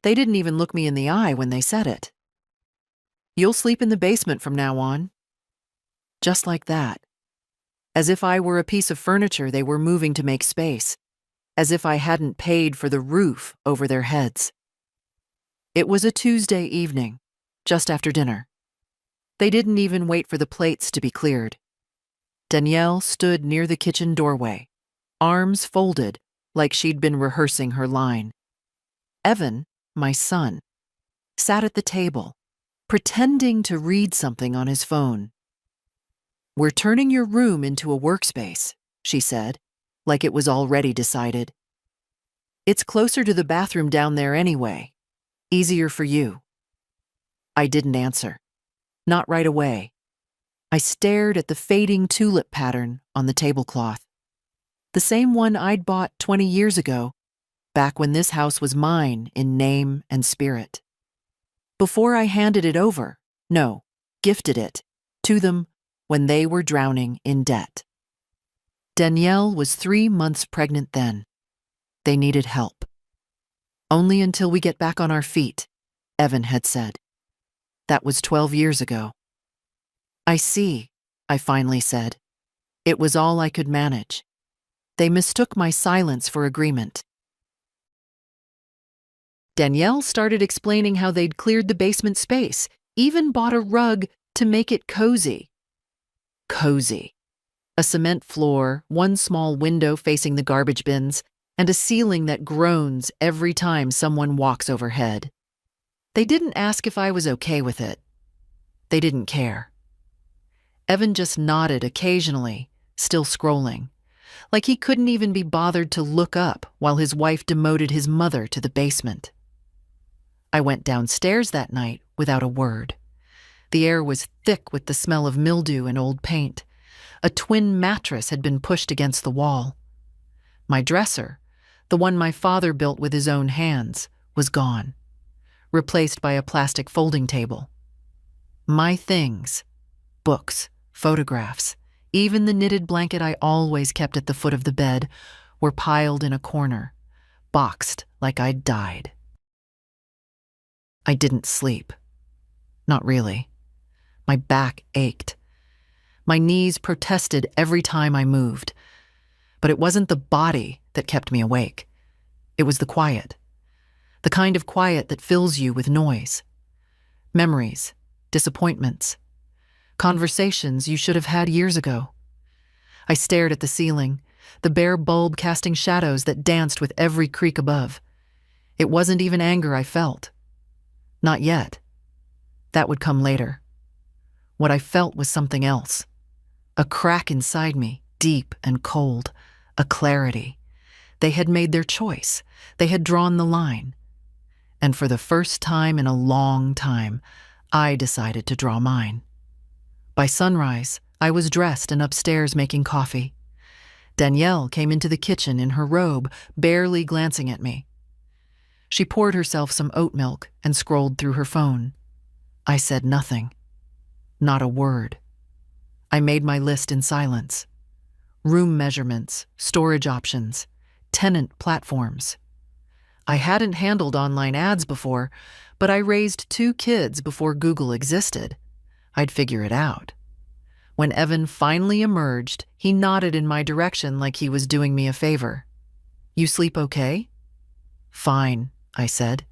They didn't even look me in the eye when they said it. "You'll sleep in the basement from now on." Just like that. As if I were a piece of furniture they were moving to make space. As if I hadn't paid for the roof over their heads. It was a Tuesday evening, just after dinner. They didn't even wait for the plates to be cleared. Danielle stood near the kitchen doorway, arms folded like she'd been rehearsing her line. Evan, my son, sat at the table, pretending to read something on his phone. "We're turning your room into a workspace," she said, like it was already decided. "It's closer to the bathroom down there anyway. Easier for you." I didn't answer. Not right away. I stared at the fading tulip pattern on the tablecloth. The same one I'd bought 20 years ago, back when this house was mine in name and spirit. Before I handed it over, no, gifted it, to them when they were drowning in debt. Danielle was 3 months pregnant then. They needed help. "Only until we get back on our feet," Evan had said. That was 12 years ago. "I see," I finally said. It was all I could manage. They mistook my silence for agreement. Danielle started explaining how they'd cleared the basement space, even bought a rug to make it cozy. Cozy. A cement floor, one small window facing the garbage bins, and a ceiling that groans every time someone walks overhead. They didn't ask if I was okay with it. They didn't care. Evan just nodded occasionally, still scrolling, like he couldn't even be bothered to look up while his wife demoted his mother to the basement. I went downstairs that night without a word. The air was thick with the smell of mildew and old paint. A twin mattress had been pushed against the wall. My dresser, the one my father built with his own hands, was gone, replaced by a plastic folding table. My things, books, photographs, even the knitted blanket I always kept at the foot of the bed, were piled in a corner, boxed like I'd died. I didn't sleep. Not really. My back ached. My knees protested every time I moved. But it wasn't the body that kept me awake. It was the quiet. The kind of quiet that fills you with noise. Memories, disappointments, conversations you should have had years ago. I stared at the ceiling, the bare bulb casting shadows that danced with every creak above. It wasn't even anger I felt. Not yet. That would come later. What I felt was something else. A crack inside me, deep and cold. A clarity. They had made their choice. They had drawn the line. And for the first time in a long time, I decided to draw mine. By sunrise, I was dressed and upstairs making coffee. Danielle came into the kitchen in her robe, barely glancing at me. She poured herself some oat milk and scrolled through her phone. I said nothing. Not a word. I made my list in silence. Room measurements, storage options, tenant platforms. I hadn't handled online ads before, but I raised 2 kids before Google existed. I'd figure it out. When Evan finally emerged, he nodded in my direction like he was doing me a favor. "You sleep okay?" "Fine," I said.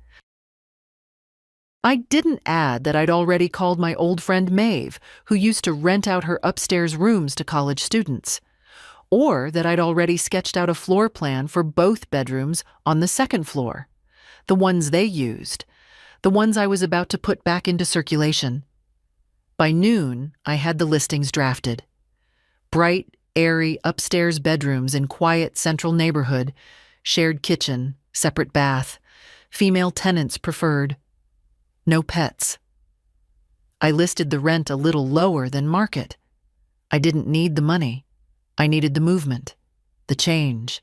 I didn't add that I'd already called my old friend Maeve, who used to rent out her upstairs rooms to college students, or that I'd already sketched out a floor plan for both bedrooms on the second floor, the ones they used, the ones I was about to put back into circulation. By noon, I had the listings drafted. Bright, airy upstairs bedrooms in quiet central neighborhood, shared kitchen, separate bath, female tenants preferred. No pets. I listed the rent a little lower than market. I didn't need the money. I needed the movement, the change,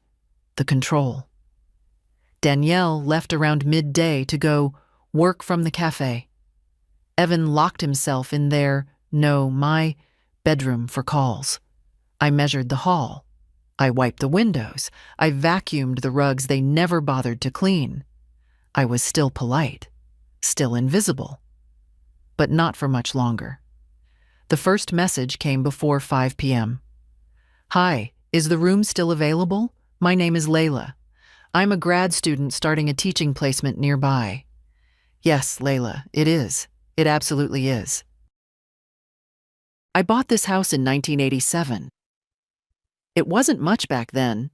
the control. Danielle left around midday to go work from the cafe. Evan locked himself in my bedroom for calls. I measured the hall. I wiped the windows. I vacuumed the rugs they never bothered to clean. I was still polite, still invisible, but not for much longer. The first message came before 5 p.m. Hi, is the room still available? My name is Layla. I'm a grad student starting a teaching placement nearby. Yes, Layla, it is. It absolutely is. I bought this house in 1987. It wasn't much back then,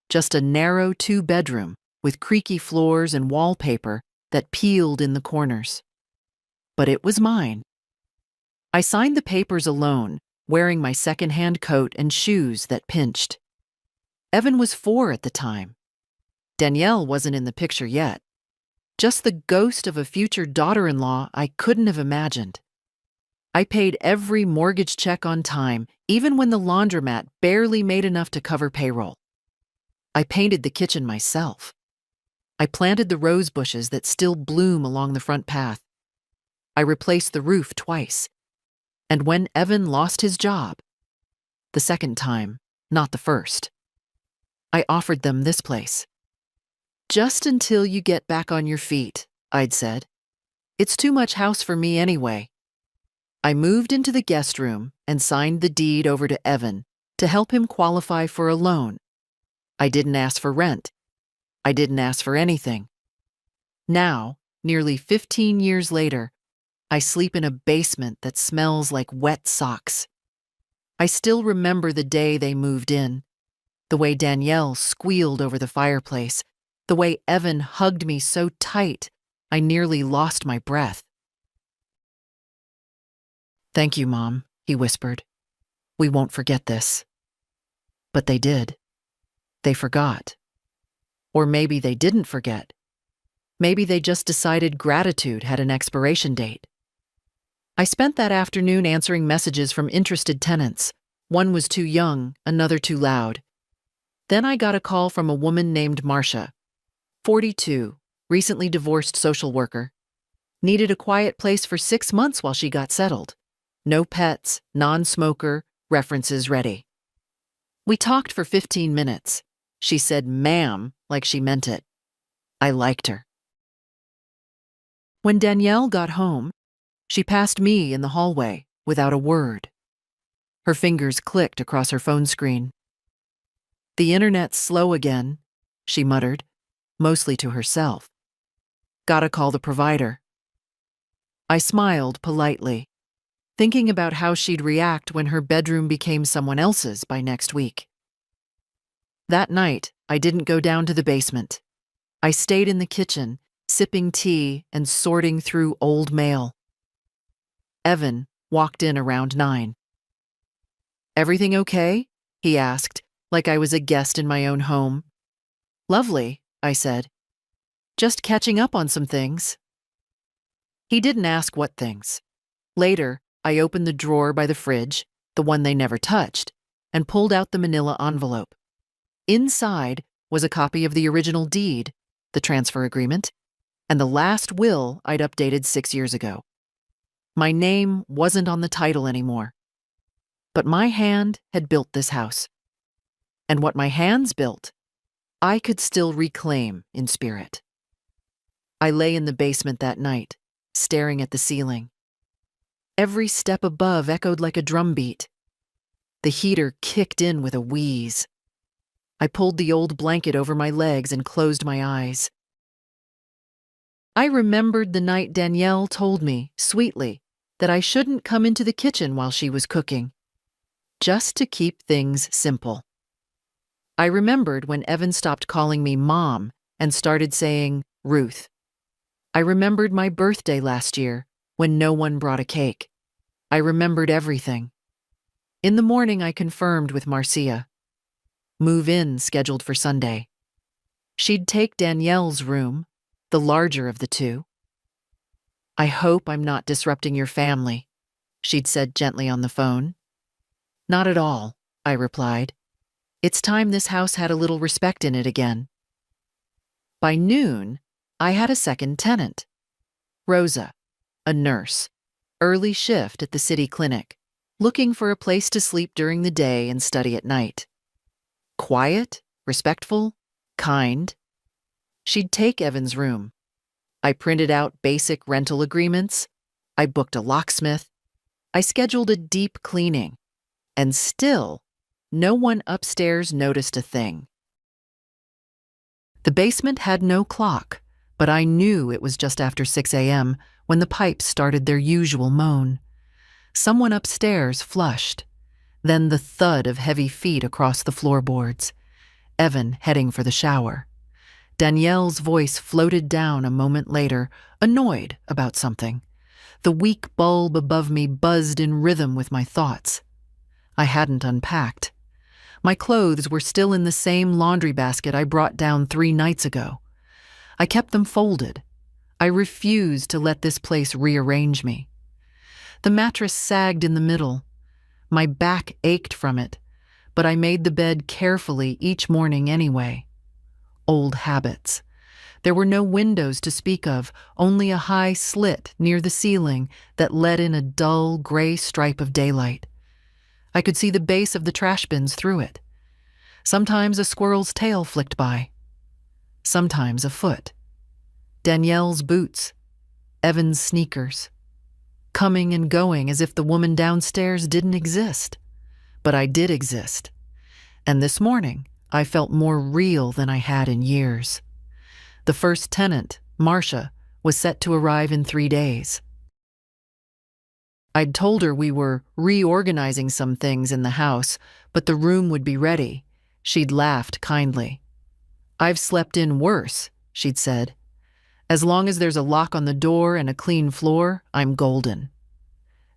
just a narrow 2-bedroom with creaky floors and wallpaper that peeled in the corners. But it was mine. I signed the papers alone, wearing my second-hand coat and shoes that pinched. Evan was 4 at the time. Danielle wasn't in the picture yet. Just the ghost of a future daughter-in-law I couldn't have imagined. I paid every mortgage check on time, even when the laundromat barely made enough to cover payroll. I painted the kitchen myself. I planted the rose bushes that still bloom along the front path. I replaced the roof twice. And when Evan lost his job, the second time, not the first, I offered them this place. Just until you get back on your feet, I'd said. It's too much house for me anyway. I moved into the guest room and signed the deed over to Evan to help him qualify for a loan. I didn't ask for rent. I didn't ask for anything. Now, nearly 15 years later, I sleep in a basement that smells like wet socks. I still remember the day they moved in, the way Danielle squealed over the fireplace, the way Evan hugged me so tight I nearly lost my breath. Thank you, Mom, he whispered. We won't forget this. But they did. They forgot. Or maybe they didn't forget. Maybe they just decided gratitude had an expiration date. I spent that afternoon answering messages from interested tenants. One was too young, another too loud. Then I got a call from a woman named Marcia, 42, recently divorced social worker. Needed a quiet place for 6 months while she got settled. No pets, non-smoker, references ready. We talked for 15 minutes. She said ma'am like she meant it. I liked her. When Danielle got home, she passed me in the hallway without a word. Her fingers clicked across her phone screen. The internet's slow again, she muttered, mostly to herself. Gotta call the provider. I smiled politely, thinking about how she'd react when her bedroom became someone else's by next week. That night, I didn't go down to the basement. I stayed in the kitchen, sipping tea and sorting through old mail. Evan walked in around 9. Everything okay? He asked, like I was a guest in my own home. Lovely, I said. Just catching up on some things. He didn't ask what things. Later, I opened the drawer by the fridge, the one they never touched, and pulled out the manila envelope. Inside was a copy of the original deed, the transfer agreement, and the last will I'd updated 6 years ago. My name wasn't on the title anymore. But my hand had built this house. And what my hands built, I could still reclaim in spirit. I lay in the basement that night, staring at the ceiling. Every step above echoed like a drumbeat. The heater kicked in with a wheeze. I pulled the old blanket over my legs and closed my eyes. I remembered the night Danielle told me, sweetly, that I shouldn't come into the kitchen while she was cooking, just to keep things simple. I remembered when Evan stopped calling me Mom and started saying Ruth. I remembered my birthday last year when no one brought a cake. I remembered everything. In the morning, I confirmed with Marcia. Move-in scheduled for Sunday. She'd take Danielle's room, the larger of the two. I hope I'm not disrupting your family, she'd said gently on the phone. Not at all, I replied. It's time this house had a little respect in it again. By noon, I had a second tenant. Rosa, a nurse, early shift at the city clinic, looking for a place to sleep during the day and study at night. Quiet, respectful, kind. She'd take Evan's room, I printed out basic rental agreements. I booked a locksmith. I scheduled a deep cleaning. And still, no one upstairs noticed a thing. The basement had no clock, but I knew it was just after 6 a.m. when the pipes started their usual moan. Someone upstairs flushed. Then the thud of heavy feet across the floorboards. Evan heading for the shower. Danielle's voice floated down a moment later, annoyed about something. The weak bulb above me buzzed in rhythm with my thoughts. I hadn't unpacked. My clothes were still in the same laundry basket I brought down 3 nights ago. I kept them folded. I refused to let this place rearrange me. The mattress sagged in the middle. My back ached from it, but I made the bed carefully each morning anyway. Old habits. There were no windows to speak of, only a high slit near the ceiling that let in a dull, gray stripe of daylight. I could see the base of the trash bins through it. Sometimes a squirrel's tail flicked by. Sometimes a foot. Danielle's boots. Evan's sneakers. Coming and going as if the woman downstairs didn't exist. But I did exist. And this morning, I felt more real than I had in years. The first tenant, Marcia, was set to arrive in 3 days. I'd told her we were reorganizing some things in the house, but the room would be ready. She'd laughed kindly. "I've slept in worse," she'd said. "As long as there's a lock on the door and a clean floor, I'm golden."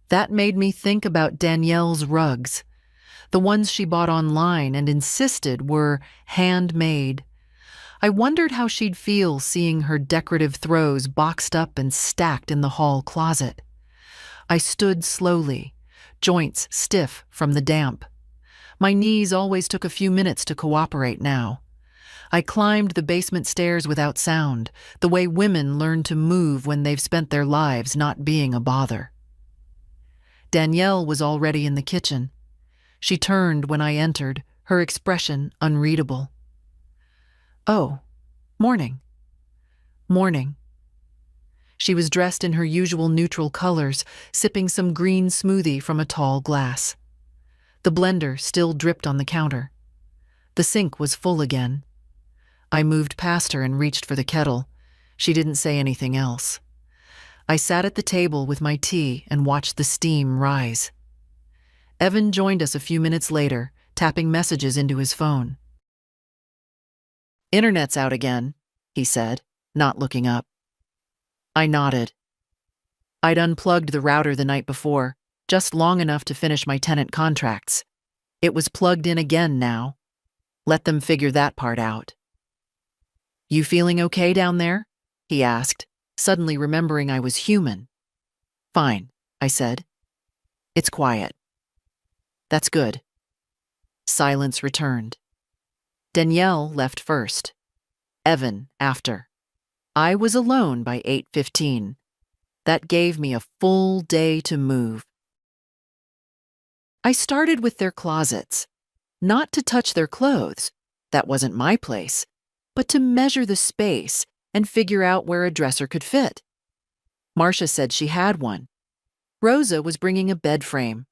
That made me think about Danielle's rugs, the ones she bought online and insisted were handmade. I wondered how she'd feel seeing her decorative throws boxed up and stacked in the hall closet. I stood slowly, joints stiff from the damp. My knees always took a few minutes to cooperate now. I climbed the basement stairs without sound, the way women learn to move when they've spent their lives not being a bother. Danielle was already in the kitchen. She turned when I entered, her expression unreadable. "Oh, morning." "Morning." She was dressed in her usual neutral colors, sipping some green smoothie from a tall glass. The blender still dripped on the counter. The sink was full again. I moved past her and reached for the kettle. She didn't say anything else. I sat at the table with my tea and watched the steam rise. Evan joined us a few minutes later, tapping messages into his phone. "Internet's out again," he said, not looking up. I nodded. I'd unplugged the router the night before, just long enough to finish my tenant contracts. It was plugged in again now. Let them figure that part out. "You feeling okay down there?" he asked, suddenly remembering I was human. "Fine," I said. "It's quiet." "That's good." Silence returned. Danielle left first. Evan after. I was alone by 8:15. That gave me a full day to move. I started with their closets. Not to touch their clothes, that wasn't my place, but to measure the space and figure out where a dresser could fit. Marcia said she had one. Rosa was bringing a bed frame.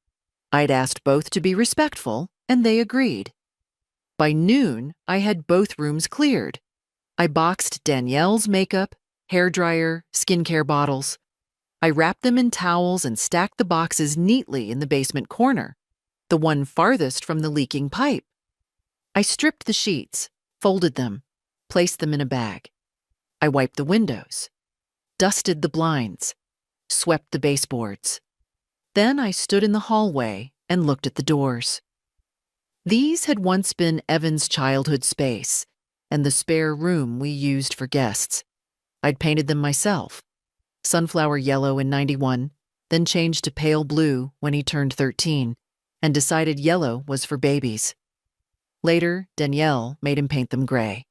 I'd asked both to be respectful, and they agreed. By noon, I had both rooms cleared. I boxed Danielle's makeup, hairdryer, skincare bottles. I wrapped them in towels and stacked the boxes neatly in the basement corner, the one farthest from the leaking pipe. I stripped the sheets, folded them, placed them in a bag. I wiped the windows, dusted the blinds, swept the baseboards. Then I stood in the hallway and looked at the doors. These had once been Evan's childhood space and the spare room we used for guests. I'd painted them myself, sunflower yellow in '91, then changed to pale blue when he turned 13, and decided yellow was for babies. Later, Danielle made him paint them gray.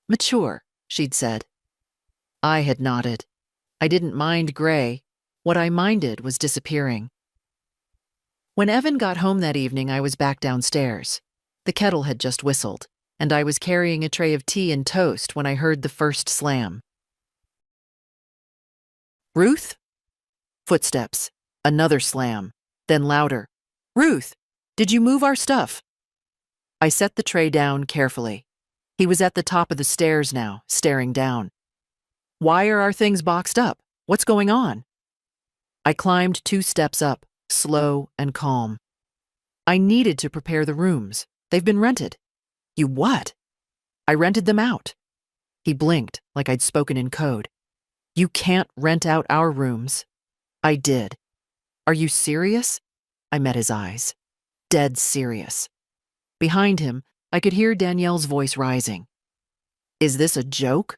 "Mature," she'd said. I had nodded. I didn't mind gray. What I minded was disappearing. When Evan got home that evening, I was back downstairs. The kettle had just whistled, and I was carrying a tray of tea and toast when I heard the first slam. Ruth? Footsteps. Another slam. Then louder. Ruth, did you move our stuff? I set the tray down carefully. He was at the top of the stairs now, staring down. Why are our things boxed up? What's going on? I climbed 2 steps up, slow and calm. I needed to prepare the rooms. They've been rented. You what? I rented them out. He blinked like I'd spoken in code. You can't rent out our rooms. I did. Are you serious? I met his eyes. Dead serious. Behind him, I could hear Danielle's voice rising. Is this a joke?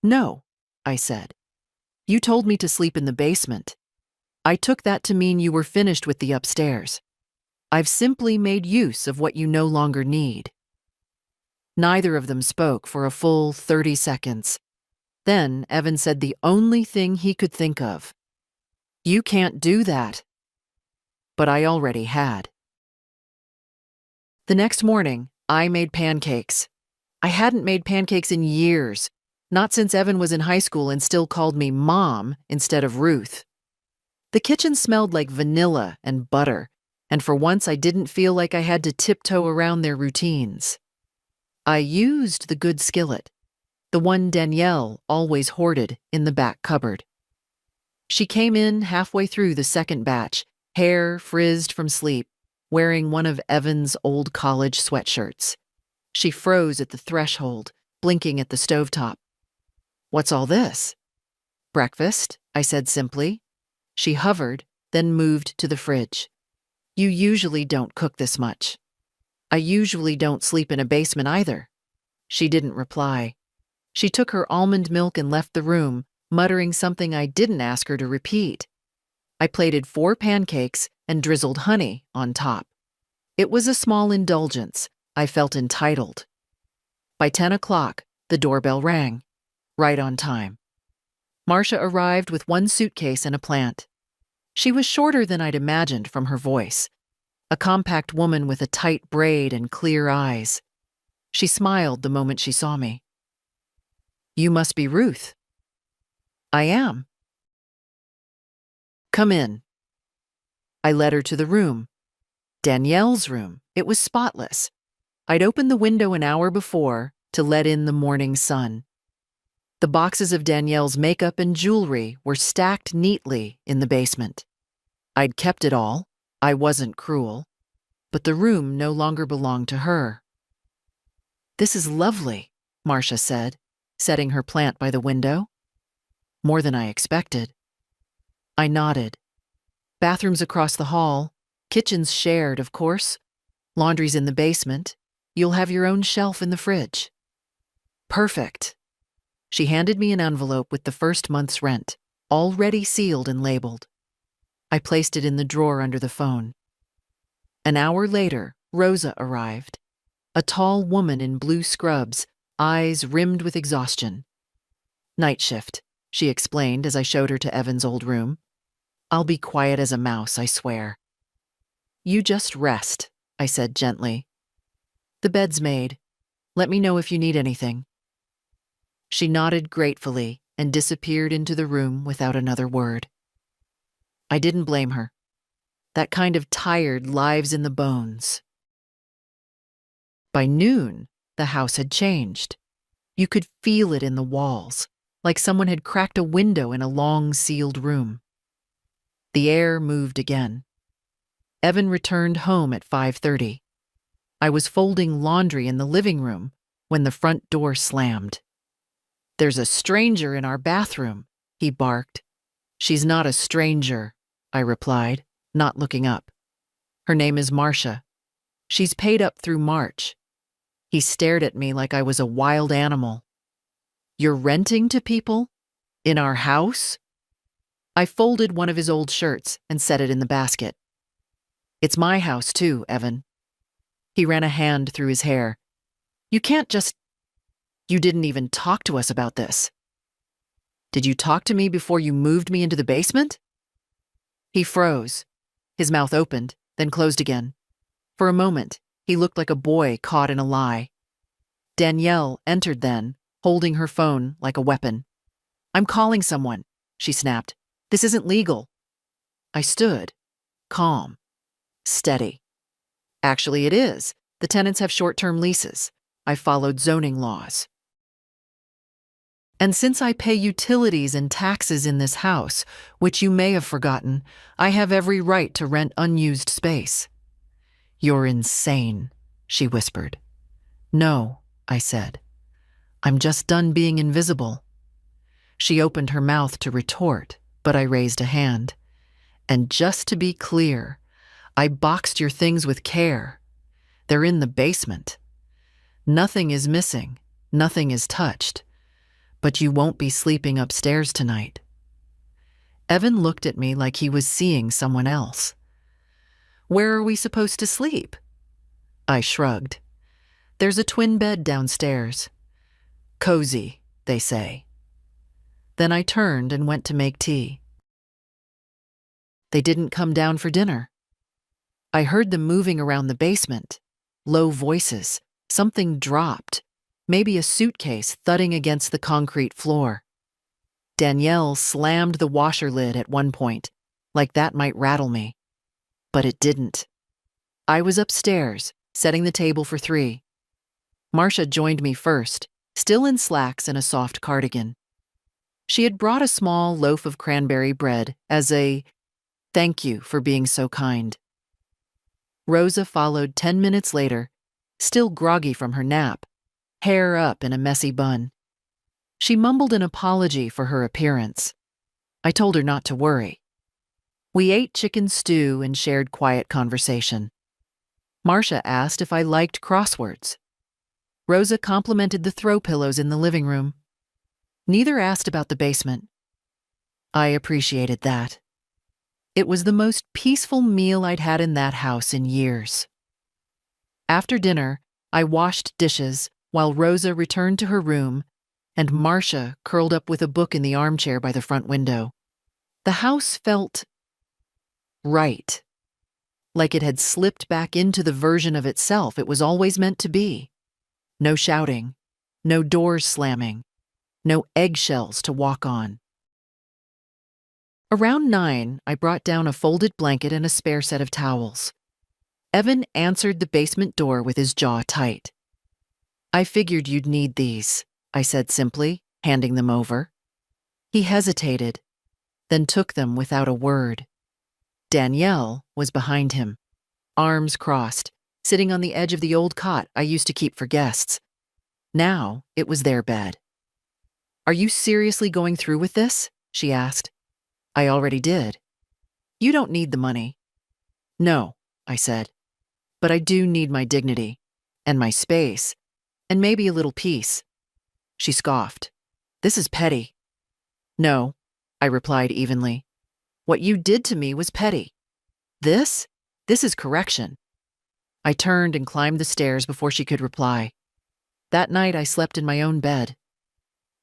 No, I said. You told me to sleep in the basement. I took that to mean you were finished with the upstairs. I've simply made use of what you no longer need. Neither of them spoke for a full 30 seconds. Then Evan said the only thing he could think of. You can't do that. But I already had. The next morning, I made pancakes. I hadn't made pancakes in years, not since Evan was in high school and still called me Mom instead of Ruth. The kitchen smelled like vanilla and butter, and for once I didn't feel like I had to tiptoe around their routines. I used the good skillet, the one Danielle always hoarded in the back cupboard. She came in halfway through the second batch, hair frizzed from sleep, wearing one of Evan's old college sweatshirts. She froze at the threshold, blinking at the stovetop. What's all this? Breakfast, I said simply. She hovered, then moved to the fridge. You usually don't cook this much. I usually don't sleep in a basement either. She didn't reply. She took her almond milk and left the room, muttering something I didn't ask her to repeat. I plated 4 pancakes and drizzled honey on top. It was a small indulgence. I felt entitled. By 10 o'clock, the doorbell rang. Right on time. Marcia arrived with 1 suitcase and a plant. She was shorter than I'd imagined from her voice. A compact woman with a tight braid and clear eyes. She smiled the moment she saw me. You must be Ruth. I am. Come in. I led her to the room. Danielle's room. It was spotless. I'd opened the window an hour before to let in the morning sun. The boxes of Danielle's makeup and jewelry were stacked neatly in the basement. I'd kept it all. I wasn't cruel. But the room no longer belonged to her. This is lovely, Marcia said, setting her plant by the window. More than I expected. I nodded. Bathrooms across the hall. Kitchens shared, of course. Laundry's in the basement. You'll have your own shelf in the fridge. Perfect. She handed me an envelope with the first month's rent, already sealed and labeled. I placed it in the drawer under the phone. An hour later, Rosa arrived. A tall woman in blue scrubs, eyes rimmed with exhaustion. Night shift, she explained as I showed her to Evan's old room. I'll be quiet as a mouse, I swear. You just rest, I said gently. The bed's made. Let me know if you need anything. She nodded gratefully and disappeared into the room without another word. I didn't blame her. That kind of tired lives in the bones. By noon, the house had changed. You could feel it in the walls, like someone had cracked a window in a long, sealed room. The air moved again. Evan returned home at 5:30. I was folding laundry in the living room when the front door slammed. There's a stranger in our bathroom, he barked. She's not a stranger, I replied, not looking up. Her name is Marcia. She's paid up through March. He stared at me like I was a wild animal. You're renting to people? In our house? I folded one of his old shirts and set it in the basket. It's my house too, Evan. He ran a hand through his hair. You can't just... You didn't even talk to us about this. Did you talk to me before you moved me into the basement? He froze. His mouth opened, then closed again. For a moment, he looked like a boy caught in a lie. Danielle entered then, holding her phone like a weapon. I'm calling someone, she snapped. This isn't legal. I stood, calm, steady. Actually, it is. The tenants have short-term leases. I followed zoning laws. And since I pay utilities and taxes in this house, which you may have forgotten, I have every right to rent unused space. You're insane, she whispered. No, I said. I'm just done being invisible. She opened her mouth to retort, but I raised a hand. And just to be clear, I boxed your things with care. They're in the basement. Nothing is missing, nothing is touched. But you won't be sleeping upstairs tonight. Evan looked at me like he was seeing someone else. Where are we supposed to sleep? I shrugged. There's a twin bed downstairs. Cozy, they say. Then I turned and went to make tea. They didn't come down for dinner. I heard them moving around the basement. Low voices. Something dropped. Maybe a suitcase thudding against the concrete floor. Danielle slammed the washer lid at one point, like that might rattle me. But it didn't. I was upstairs, setting the table for 3. Marcia joined me first, still in slacks and a soft cardigan. She had brought a small loaf of cranberry bread as a thank you for being so kind. Rosa followed 10 minutes later, still groggy from her nap, hair up in a messy bun. She mumbled an apology for her appearance. I told her not to worry. We ate chicken stew and shared quiet conversation. Marcia asked if I liked crosswords. Rosa complimented the throw pillows in the living room. Neither asked about the basement. I appreciated that. It was the most peaceful meal I'd had in that house in years. After dinner, I washed dishes while Rosa returned to her room and Marcia curled up with a book in the armchair by the front window. The house felt right, like it had slipped back into the version of itself it was always meant to be. No shouting, no doors slamming, no eggshells to walk on. Around 9, I brought down a folded blanket and a spare set of towels. Evan answered the basement door with his jaw tight. I figured you'd need these, I said simply, handing them over. He hesitated, then took them without a word. Danielle was behind him, arms crossed, sitting on the edge of the old cot I used to keep for guests. Now it was their bed. Are you seriously going through with this? She asked. I already did. You don't need the money. No, I said. But I do need my dignity, and my space, and maybe a little peace. She scoffed. This is petty. No, I replied evenly. What you did to me was petty. This is correction. I turned and climbed the stairs before she could reply. That night I slept in my own bed.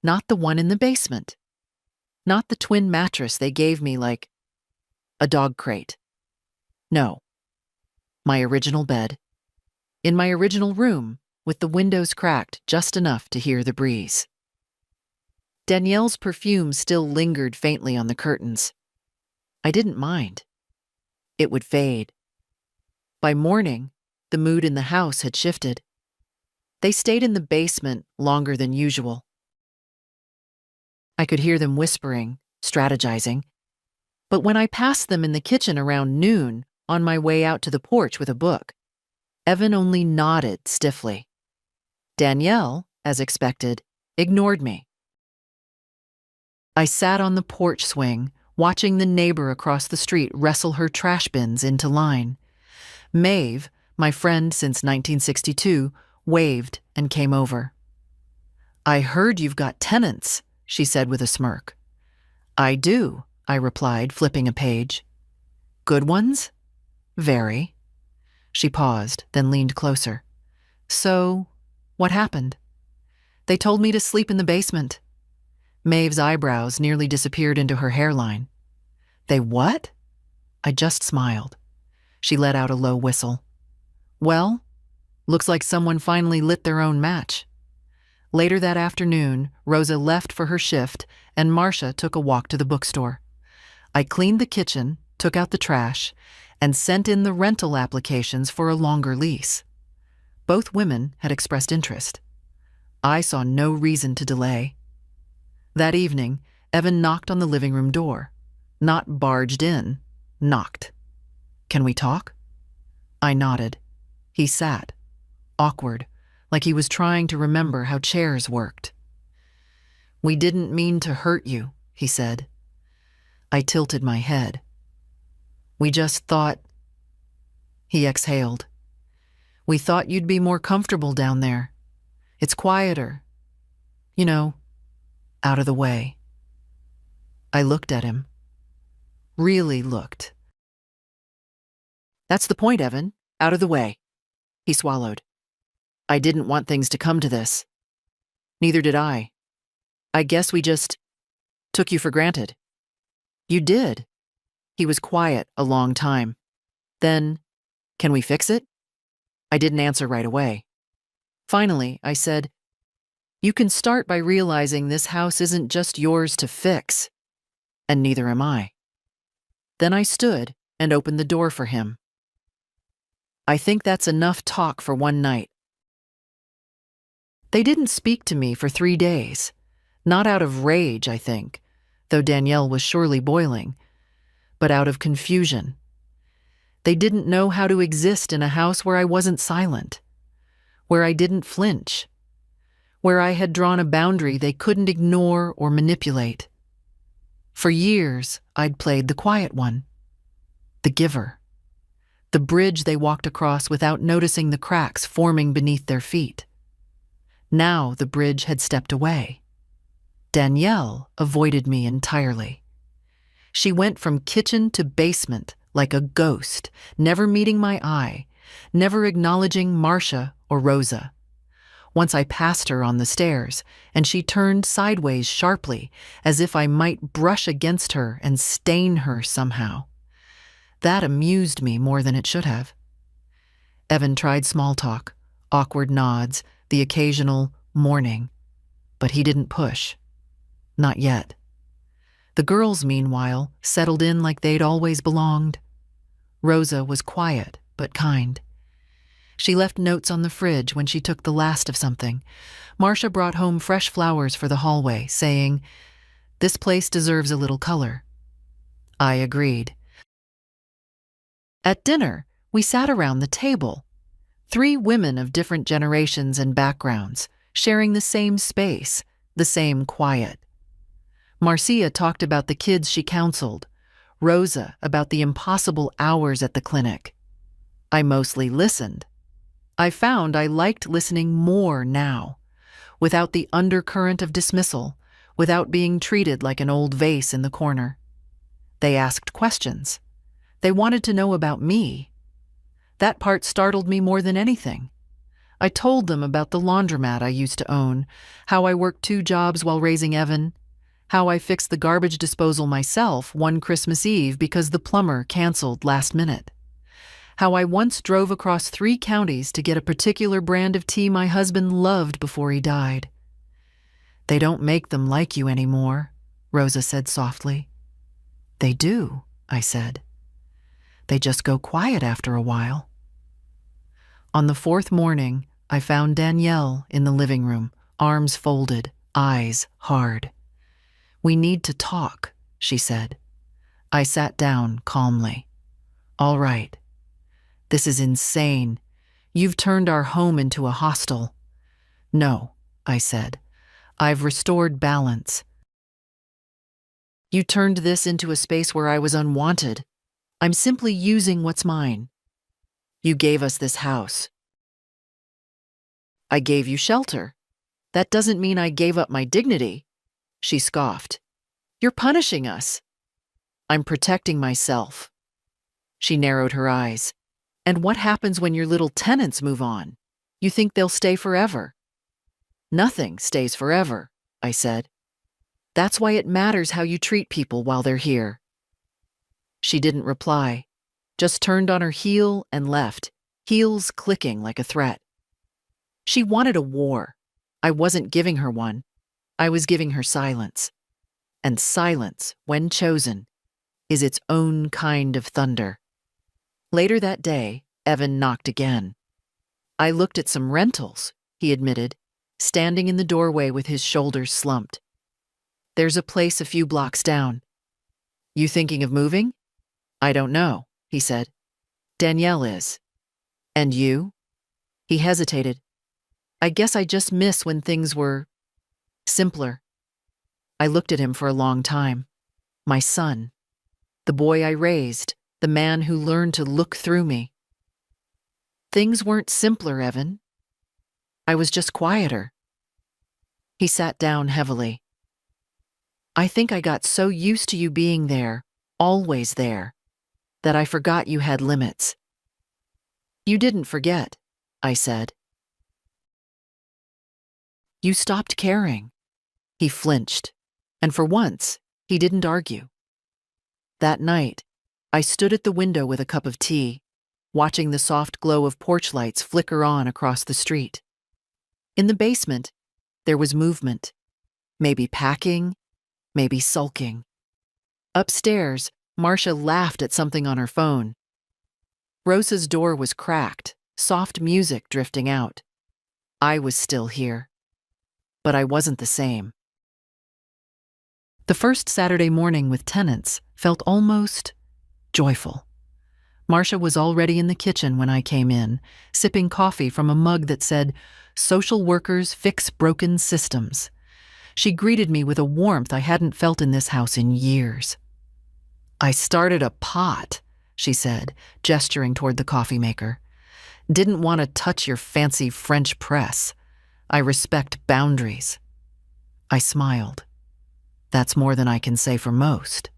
Not the one in the basement. Not the twin mattress they gave me like a dog crate. No. My original bed. In my original room, with the windows cracked just enough to hear the breeze. Danielle's perfume still lingered faintly on the curtains. I didn't mind. It would fade. By morning, the mood in the house had shifted. They stayed in the basement longer than usual. I could hear them whispering, strategizing. But when I passed them in the kitchen around noon, on my way out to the porch with a book, Evan only nodded stiffly. Danielle, as expected, ignored me. I sat on the porch swing, watching the neighbor across the street wrestle her trash bins into line. Maeve, my friend since 1962, waved and came over. I heard you've got tenants, she said with a smirk. I do, I replied, flipping a page. Good ones? Very. She paused, then leaned closer. So, what happened? They told me to sleep in the basement. Maeve's eyebrows nearly disappeared into her hairline. They what? I just smiled. She let out a low whistle. Well, looks like someone finally lit their own match. Later that afternoon, Rosa left for her shift and Marcia took a walk to the bookstore. I cleaned the kitchen, took out the trash, and sent in the rental applications for a longer lease. Both women had expressed interest. I saw no reason to delay. That evening, Evan knocked on the living room door. Not barged in, knocked. "Can we talk?" I nodded. He sat, awkward, like he was trying to remember how chairs worked. "We didn't mean to hurt you," he said. I tilted my head. "We just thought—" He exhaled. "We thought you'd be more comfortable down there. It's quieter. You know, out of the way." I looked at him. Really looked. "That's the point, Evan. Out of the way." He swallowed. "I didn't want things to come to this." "Neither did I. I guess we just took you for granted." "You did." He was quiet a long time. Then, "Can we fix it?" I didn't answer right away. Finally, I said, "You can start by realizing this house isn't just yours to fix. And neither am I." Then I stood and opened the door for him. "I think that's enough talk for one night." They didn't speak to me for 3 days. Not out of rage, I think, though Danielle was surely boiling, but out of confusion. They didn't know how to exist in a house where I wasn't silent, where I didn't flinch, where I had drawn a boundary they couldn't ignore or manipulate. For years, I'd played the quiet one, the giver, the bridge they walked across without noticing the cracks forming beneath their feet. Now the bridge had stepped away. Danielle avoided me entirely. She went from kitchen to basement like a ghost, never meeting my eye, never acknowledging Marcia or Rosa. Once I passed her on the stairs, and she turned sideways sharply, as if I might brush against her and stain her somehow. That amused me more than it should have. Evan tried small talk, awkward nods, the occasional morning, but he didn't push. Not yet. The girls, meanwhile, settled in like they'd always belonged. Rosa was quiet but kind. She left notes on the fridge when she took the last of something. Marcia brought home fresh flowers for the hallway, saying, "This place deserves a little color." I agreed. At dinner, we sat around the table. 3 women of different generations and backgrounds, sharing the same space, the same quiet. Marcia talked about the kids she counseled, Rosa about the impossible hours at the clinic. I mostly listened. I found I liked listening more now, without the undercurrent of dismissal, without being treated like an old vase in the corner. They asked questions. They wanted to know about me. That part startled me more than anything. I told them about the laundromat I used to own, how I worked 2 jobs while raising Evan, how I fixed the garbage disposal myself one Christmas Eve because the plumber canceled last minute, how I once drove across 3 counties to get a particular brand of tea my husband loved before he died. "They don't make them like you anymore," Rosa said softly. "They do," I said. "They just go quiet after a while." On the 4th morning, I found Danielle in the living room, arms folded, eyes hard. "We need to talk," she said. I sat down calmly. "All right. This is insane. You've turned our home into a hostel." "No," I said. "I've restored balance." "You turned this into a space where I was unwanted. I'm simply using what's mine. You gave us this house. I gave you shelter. That doesn't mean I gave up my dignity." She scoffed. "You're punishing us." "I'm protecting myself." She narrowed her eyes. "And what happens when your little tenants move on? You think they'll stay forever?" "Nothing stays forever," I said. "That's why it matters how you treat people while they're here." She didn't reply, just turned on her heel and left, heels clicking like a threat. She wanted a war. I wasn't giving her one. I was giving her silence. And silence, when chosen, is its own kind of thunder. Later that day, Evan knocked again. I looked at some rentals, he admitted, standing in the doorway with his shoulders slumped. There's a place a few blocks down. You thinking of moving? I don't know, he said. Danielle is. And you? He hesitated. I guess I just miss when things were simpler. I looked at him for a long time. My son. The boy I raised. The man who learned to look through me. Things weren't simpler, Evan. I was just quieter. He sat down heavily. I think I got so used to you being there, always there, that I forgot you had limits. You didn't forget, I said. You stopped caring. He flinched, and for once, he didn't argue. That night, I stood at the window with a cup of tea, watching the soft glow of porch lights flicker on across the street. In the basement, there was movement. Maybe packing, maybe sulking. Upstairs, Marcia laughed at something on her phone. Rosa's door was cracked, soft music drifting out. I was still here. But I wasn't the same. The first Saturday morning with tenants felt almost joyful. Marcia was already in the kitchen when I came in, sipping coffee from a mug that said, "Social workers fix broken systems." She greeted me with a warmth I hadn't felt in this house in years. I started a pot, she said, gesturing toward the coffee maker. Didn't want to touch your fancy French press. I respect boundaries. I smiled. That's more than I can say for most.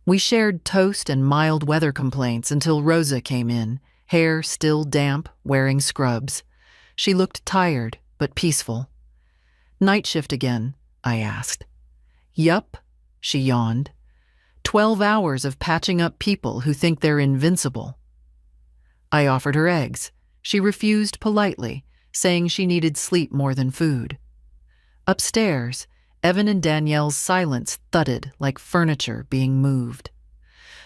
We shared toast and mild weather complaints until Rosa came in, hair still damp, wearing scrubs. She looked tired, but peaceful. Night shift again, I asked. Yup, she yawned. 12 hours of patching up people who think they're invincible. I offered her eggs. She refused politely, saying she needed sleep more than food. Upstairs, Evan and Danielle's silence thudded like furniture being moved.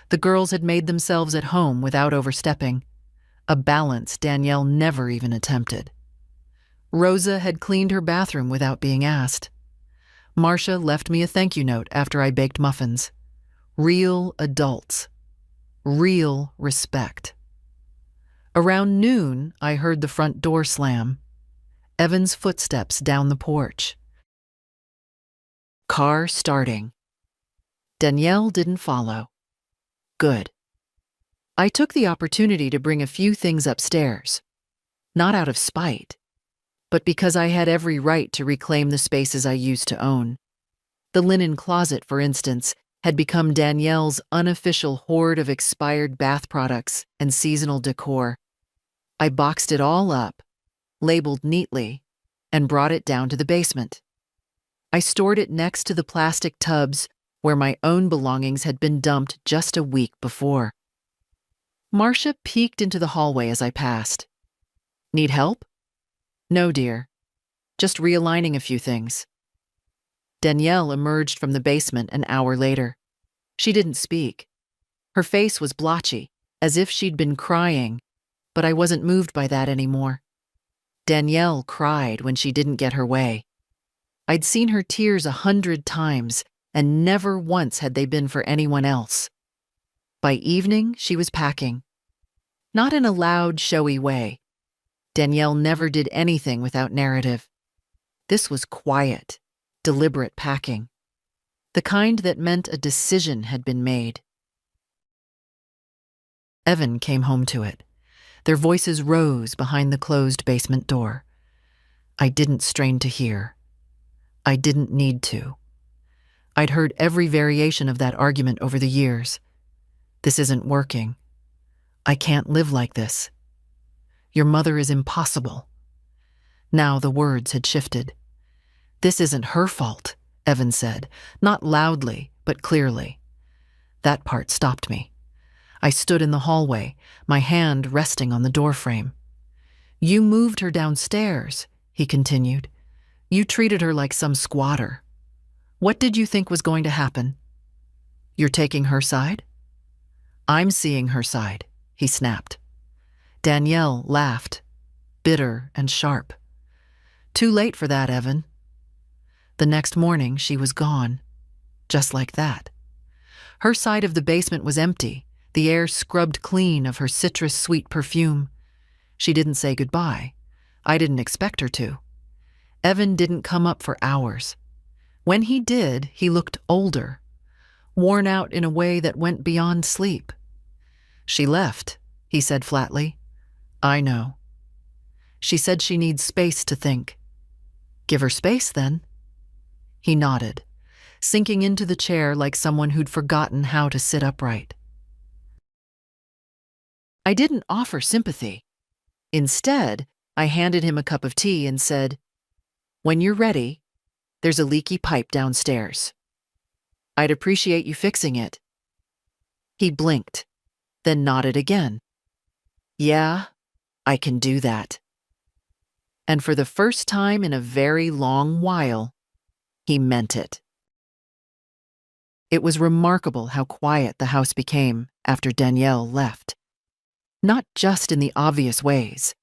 The girls had made themselves at home without overstepping, a balance Danielle never even attempted. Rosa had cleaned her bathroom without being asked. Marcia left me a thank you note after I baked muffins. Real adults. Real respect. Around noon, I heard the front door slam. Evan's footsteps down the porch. Car starting. Danielle didn't follow. Good. I took the opportunity to bring a few things upstairs. Not out of spite, but because I had every right to reclaim the spaces I used to own. The linen closet, for instance, had become Danielle's unofficial hoard of expired bath products and seasonal decor. I boxed it all up, labeled neatly, and brought it down to the basement. I stored it next to the plastic tubs where my own belongings had been dumped just a week before. Marcia peeked into the hallway as I passed. Need help? No, dear. Just realigning a few things. Danielle emerged from the basement an hour later. She didn't speak. Her face was blotchy, as if she'd been crying, but I wasn't moved by that anymore. Danielle cried when she didn't get her way. I'd seen her tears 100 times, and never once had they been for anyone else. By evening, she was packing. Not in a loud, showy way. Danielle never did anything without narrative. This was quiet, deliberate packing. The kind that meant a decision had been made. Evan came home to it. Their voices rose behind the closed basement door. I didn't strain to hear. I didn't need to. I'd heard every variation of that argument over the years. This isn't working. I can't live like this. Your mother is impossible. Now the words had shifted. This isn't her fault, Evan said, not loudly, but clearly. That part stopped me. I stood in the hallway, my hand resting on the doorframe. You moved her downstairs, he continued. You treated her like some squatter. What did you think was going to happen? You're taking her side? I'm seeing her side, he snapped. Danielle laughed, bitter and sharp. Too late for that, Evan. The next morning, she was gone. Just like that. Her side of the basement was empty, the air scrubbed clean of her citrus-sweet perfume. She didn't say goodbye. I didn't expect her to. Evan didn't come up for hours. When he did, he looked older, worn out in a way that went beyond sleep. She left, he said flatly. I know. She said she needs space to think. Give her space, then. He nodded, sinking into the chair like someone who'd forgotten how to sit upright. I didn't offer sympathy. Instead, I handed him a cup of tea and said, When you're ready, there's a leaky pipe downstairs. I'd appreciate you fixing it. He blinked, then nodded again. Yeah, I can do that. And for the first time in a very long while, he meant it. It was remarkable how quiet the house became after Danielle left. Not just in the obvious ways.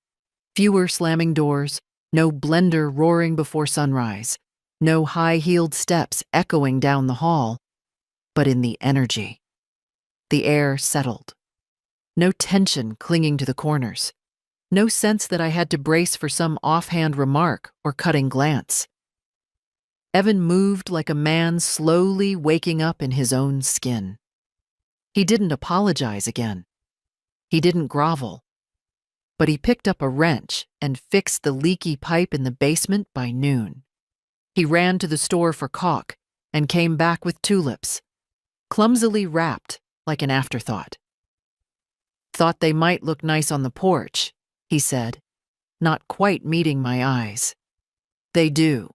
Fewer slamming doors, no blender roaring before sunrise, no high-heeled steps echoing down the hall, but in the energy. The air settled. No tension clinging to the corners. No sense that I had to brace for some offhand remark or cutting glance. Evan moved like a man slowly waking up in his own skin. He didn't apologize again. He didn't grovel. But he picked up a wrench and fixed the leaky pipe in the basement by noon. He ran to the store for caulk and came back with tulips, clumsily wrapped like an afterthought. Thought they might look nice on the porch, he said, not quite meeting my eyes. They do.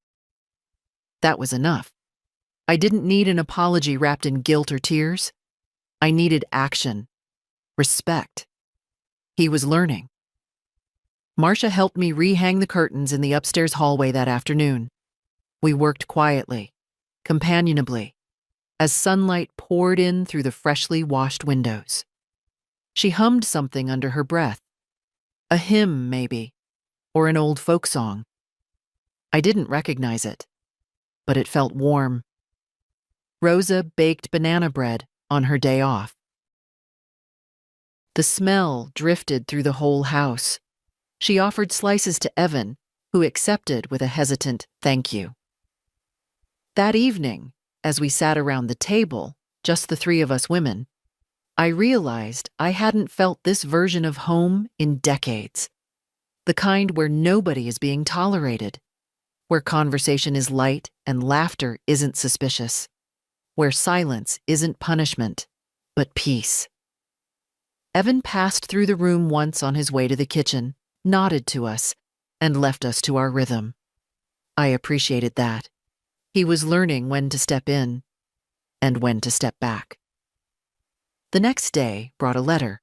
That was enough. I didn't need an apology wrapped in guilt or tears. I needed action, respect. He was learning. Marcia helped me rehang the curtains in the upstairs hallway that afternoon. We worked quietly, companionably, as sunlight poured in through the freshly washed windows. She hummed something under her breath. A hymn, maybe, or an old folk song. I didn't recognize it, but it felt warm. Rosa baked banana bread on her day off. The smell drifted through the whole house. She offered slices to Evan, who accepted with a hesitant thank you. That evening, as we sat around the table, just the three of us women, I realized I hadn't felt this version of home in decades. The kind where nobody is being tolerated, where conversation is light and laughter isn't suspicious, where silence isn't punishment, but peace. Evan passed through the room once on his way to the kitchen, nodded to us, and left us to our rhythm. I appreciated that. He was learning when to step in and when to step back. The next day brought a letter.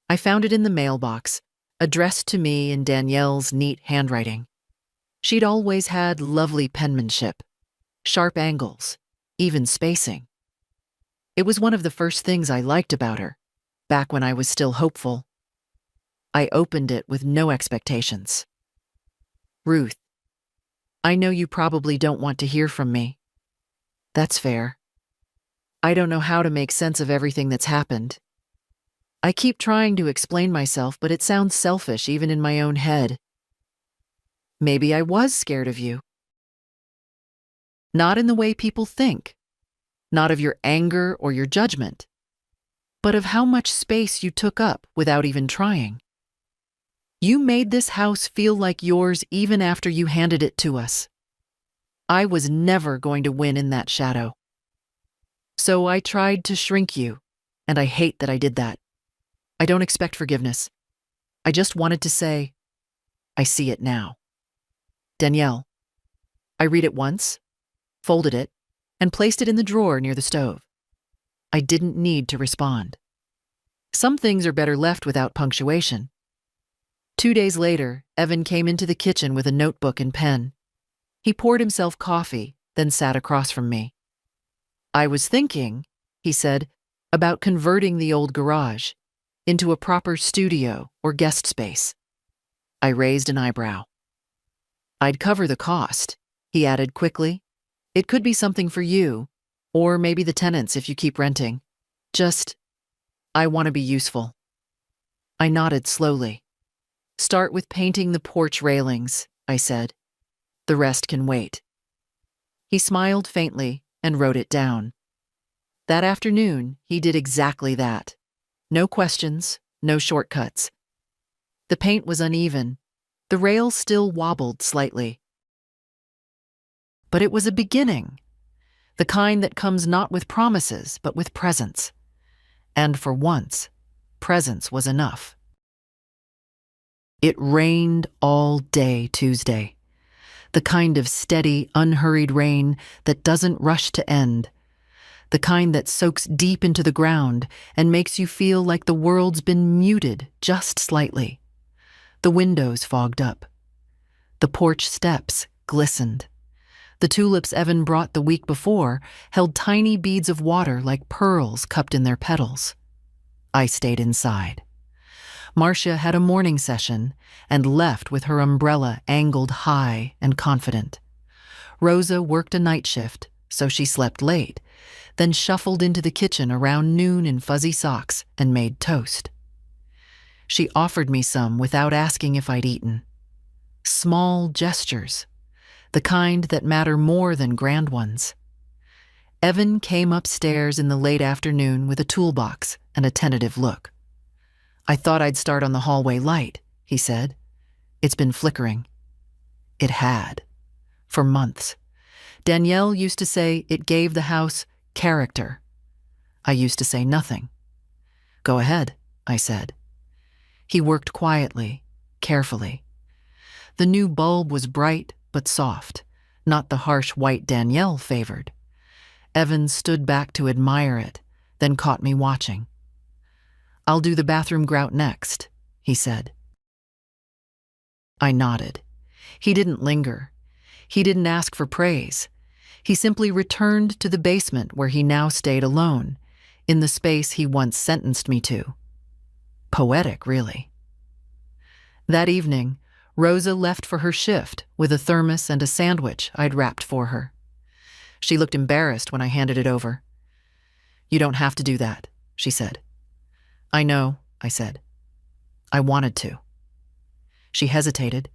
I found it in the mailbox, addressed to me in Danielle's neat handwriting. She'd always had lovely penmanship, sharp angles, even spacing. It was one of the first things I liked about her, back when I was still hopeful. I opened it with no expectations. Ruth, I know you probably don't want to hear from me. That's fair. I don't know how to make sense of everything that's happened. I keep trying to explain myself, but it sounds selfish even in my own head. Maybe I was scared of you. Not in the way people think, not of your anger or your judgment, but of how much space you took up without even trying. You made this house feel like yours even after you handed it to us. I was never going to win in that shadow. So I tried to shrink you, and I hate that I did that. I don't expect forgiveness. I just wanted to say, I see it now. Danielle. I read it once, folded it, and placed it in the drawer near the stove. I didn't need to respond. Some things are better left without punctuation. 2 days later, Evan came into the kitchen with a notebook and pen. He poured himself coffee, then sat across from me. I was thinking, he said, about converting the old garage into a proper studio or guest space. I raised an eyebrow. I'd cover the cost, he added quickly. It could be something for you, or maybe the tenants if you keep renting. Just, I want to be useful. I nodded slowly. Start with painting the porch railings, I said. The rest can wait. He smiled faintly and wrote it down. That afternoon, he did exactly that. No questions, no shortcuts. The paint was uneven. The rails still wobbled slightly. But it was a beginning, the kind that comes not with promises, but with presence. And for once, presence was enough. It rained all day Tuesday, the kind of steady, unhurried rain that doesn't rush to end, the kind that soaks deep into the ground and makes you feel like the world's been muted just slightly. The windows fogged up. The porch steps glistened. The tulips Evan brought the week before held tiny beads of water like pearls cupped in their petals. I stayed inside. Marcia had a morning session and left with her umbrella angled high and confident. Rosa worked a night shift, so she slept late, then shuffled into the kitchen around noon in fuzzy socks and made toast. She offered me some without asking if I'd eaten. Small gestures, the kind that matter more than grand ones. Evan came upstairs in the late afternoon with a toolbox and a tentative look. I thought I'd start on the hallway light, he said. It's been flickering. It had. For months. Danielle used to say it gave the house character. I used to say nothing. Go ahead, I said. He worked quietly, carefully. The new bulb was bright but soft, not the harsh white Danielle favored. Evan stood back to admire it, then caught me watching. I'll do the bathroom grout next, he said. I nodded. He didn't linger. He didn't ask for praise. He simply returned to the basement where he now stayed alone, in the space he once sentenced me to. Poetic, really. That evening, Rosa left for her shift with a thermos and a sandwich I'd wrapped for her. She looked embarrassed when I handed it over. You don't have to do that, she said. I know, I said. I wanted to. She hesitated,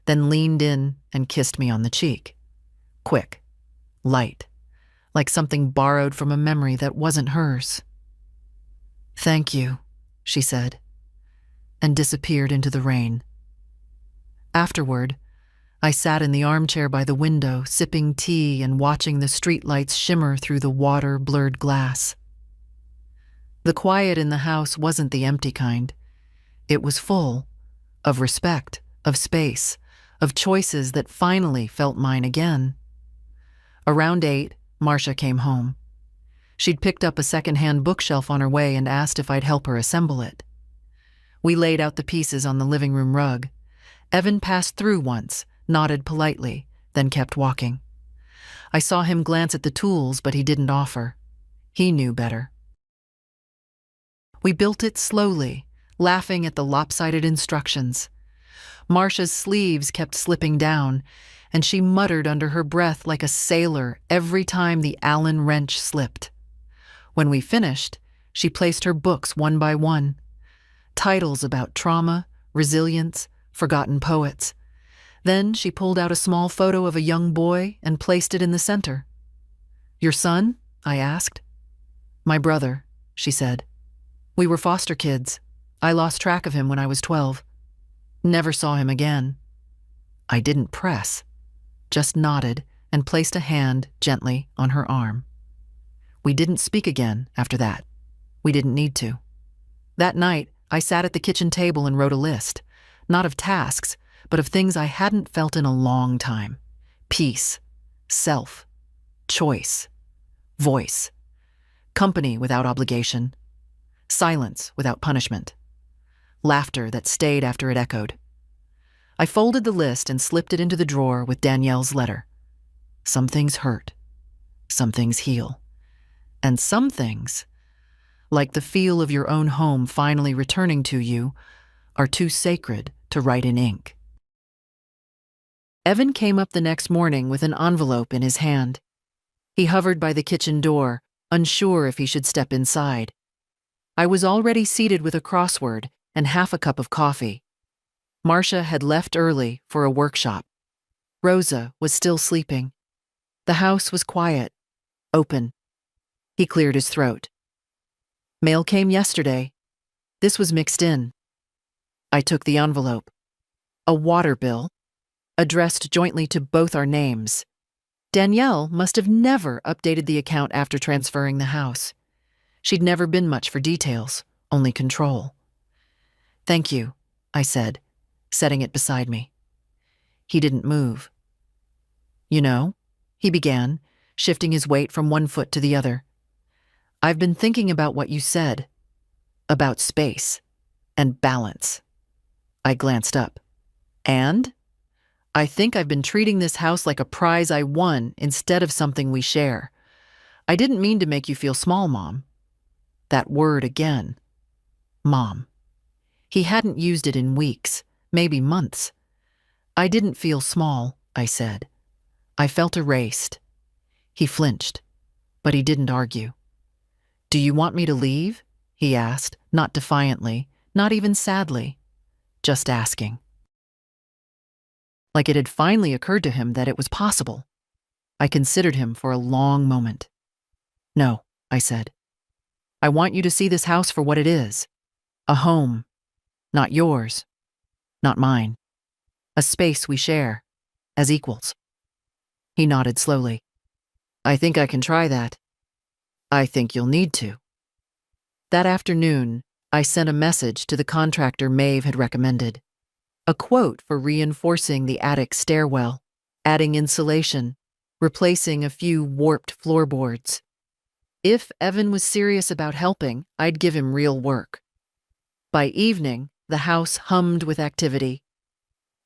then leaned in and kissed me on the cheek. Quick, light, like something borrowed from a memory that wasn't hers. Thank you, she said, and disappeared into the rain. Afterward, I sat in the armchair by the window, sipping tea and watching the streetlights shimmer through the water-blurred glass. The quiet in the house wasn't the empty kind. It was full of respect, of space, of choices that finally felt mine again. Around 8, Marcia came home. She'd picked up a second-hand bookshelf on her way and asked if I'd help her assemble it. We laid out the pieces on the living room rug. Evan passed through once, nodded politely, then kept walking. I saw him glance at the tools, but he didn't offer. He knew better. We built it slowly, laughing at the lopsided instructions. Marcia's sleeves kept slipping down, and she muttered under her breath like a sailor every time the Allen wrench slipped. When we finished, she placed her books one by one. Titles about trauma, resilience, forgotten poets. Then she pulled out a small photo of a young boy and placed it in the center. Your son? I asked. My brother, she said. We were foster kids. I lost track of him when I was 12. Never saw him again. I didn't press, just nodded and placed a hand gently on her arm. We didn't speak again after that. We didn't need to. That night, I sat at the kitchen table and wrote a list, not of tasks, but of things I hadn't felt in a long time. Peace, self, choice, voice, company without obligation, silence without punishment, laughter that stayed after it echoed. I folded the list and slipped it into the drawer with Danielle's letter. Some things hurt, some things heal, And some things, like the feel of your own home finally returning to you, are too sacred to write in ink. Evan came up the next morning with an envelope in his hand. He hovered by the kitchen door, unsure if he should step inside. I was already seated with a crossword and half a cup of coffee. Marcia had left early for a workshop. Rosa was still sleeping. The house was quiet, open. He cleared his throat. Mail came yesterday. This was mixed in. I took the envelope. A water bill, addressed jointly to both our names. Danielle must have never updated the account after transferring the house. She'd never been much for details, only control. "Thank you," I said, setting it beside me. He didn't move. "You know," he began, shifting his weight from one foot to the other, "I've been thinking about what you said, about space and balance." I glanced up. "And? I think I've been treating this house like a prize I won instead of something we share. I didn't mean to make you feel small, Mom." That word again. Mom. He hadn't used it in weeks, maybe months. "I didn't feel small," I said. I felt erased. He flinched, but he didn't argue. "Do you want me to leave?" he asked, not defiantly, not even sadly, just asking. Like it had finally occurred to him that it was possible. I considered him for a long moment. "No," I said. "I want you to see this house for what it is. A home. Not yours. Not mine. A space we share. As equals." He nodded slowly. "I think I can try that. I think you'll need to." That afternoon, I sent a message to the contractor Maeve had recommended. A quote for reinforcing the attic stairwell, adding insulation, replacing a few warped floorboards. If Evan was serious about helping, I'd give him real work. By evening, the house hummed with activity.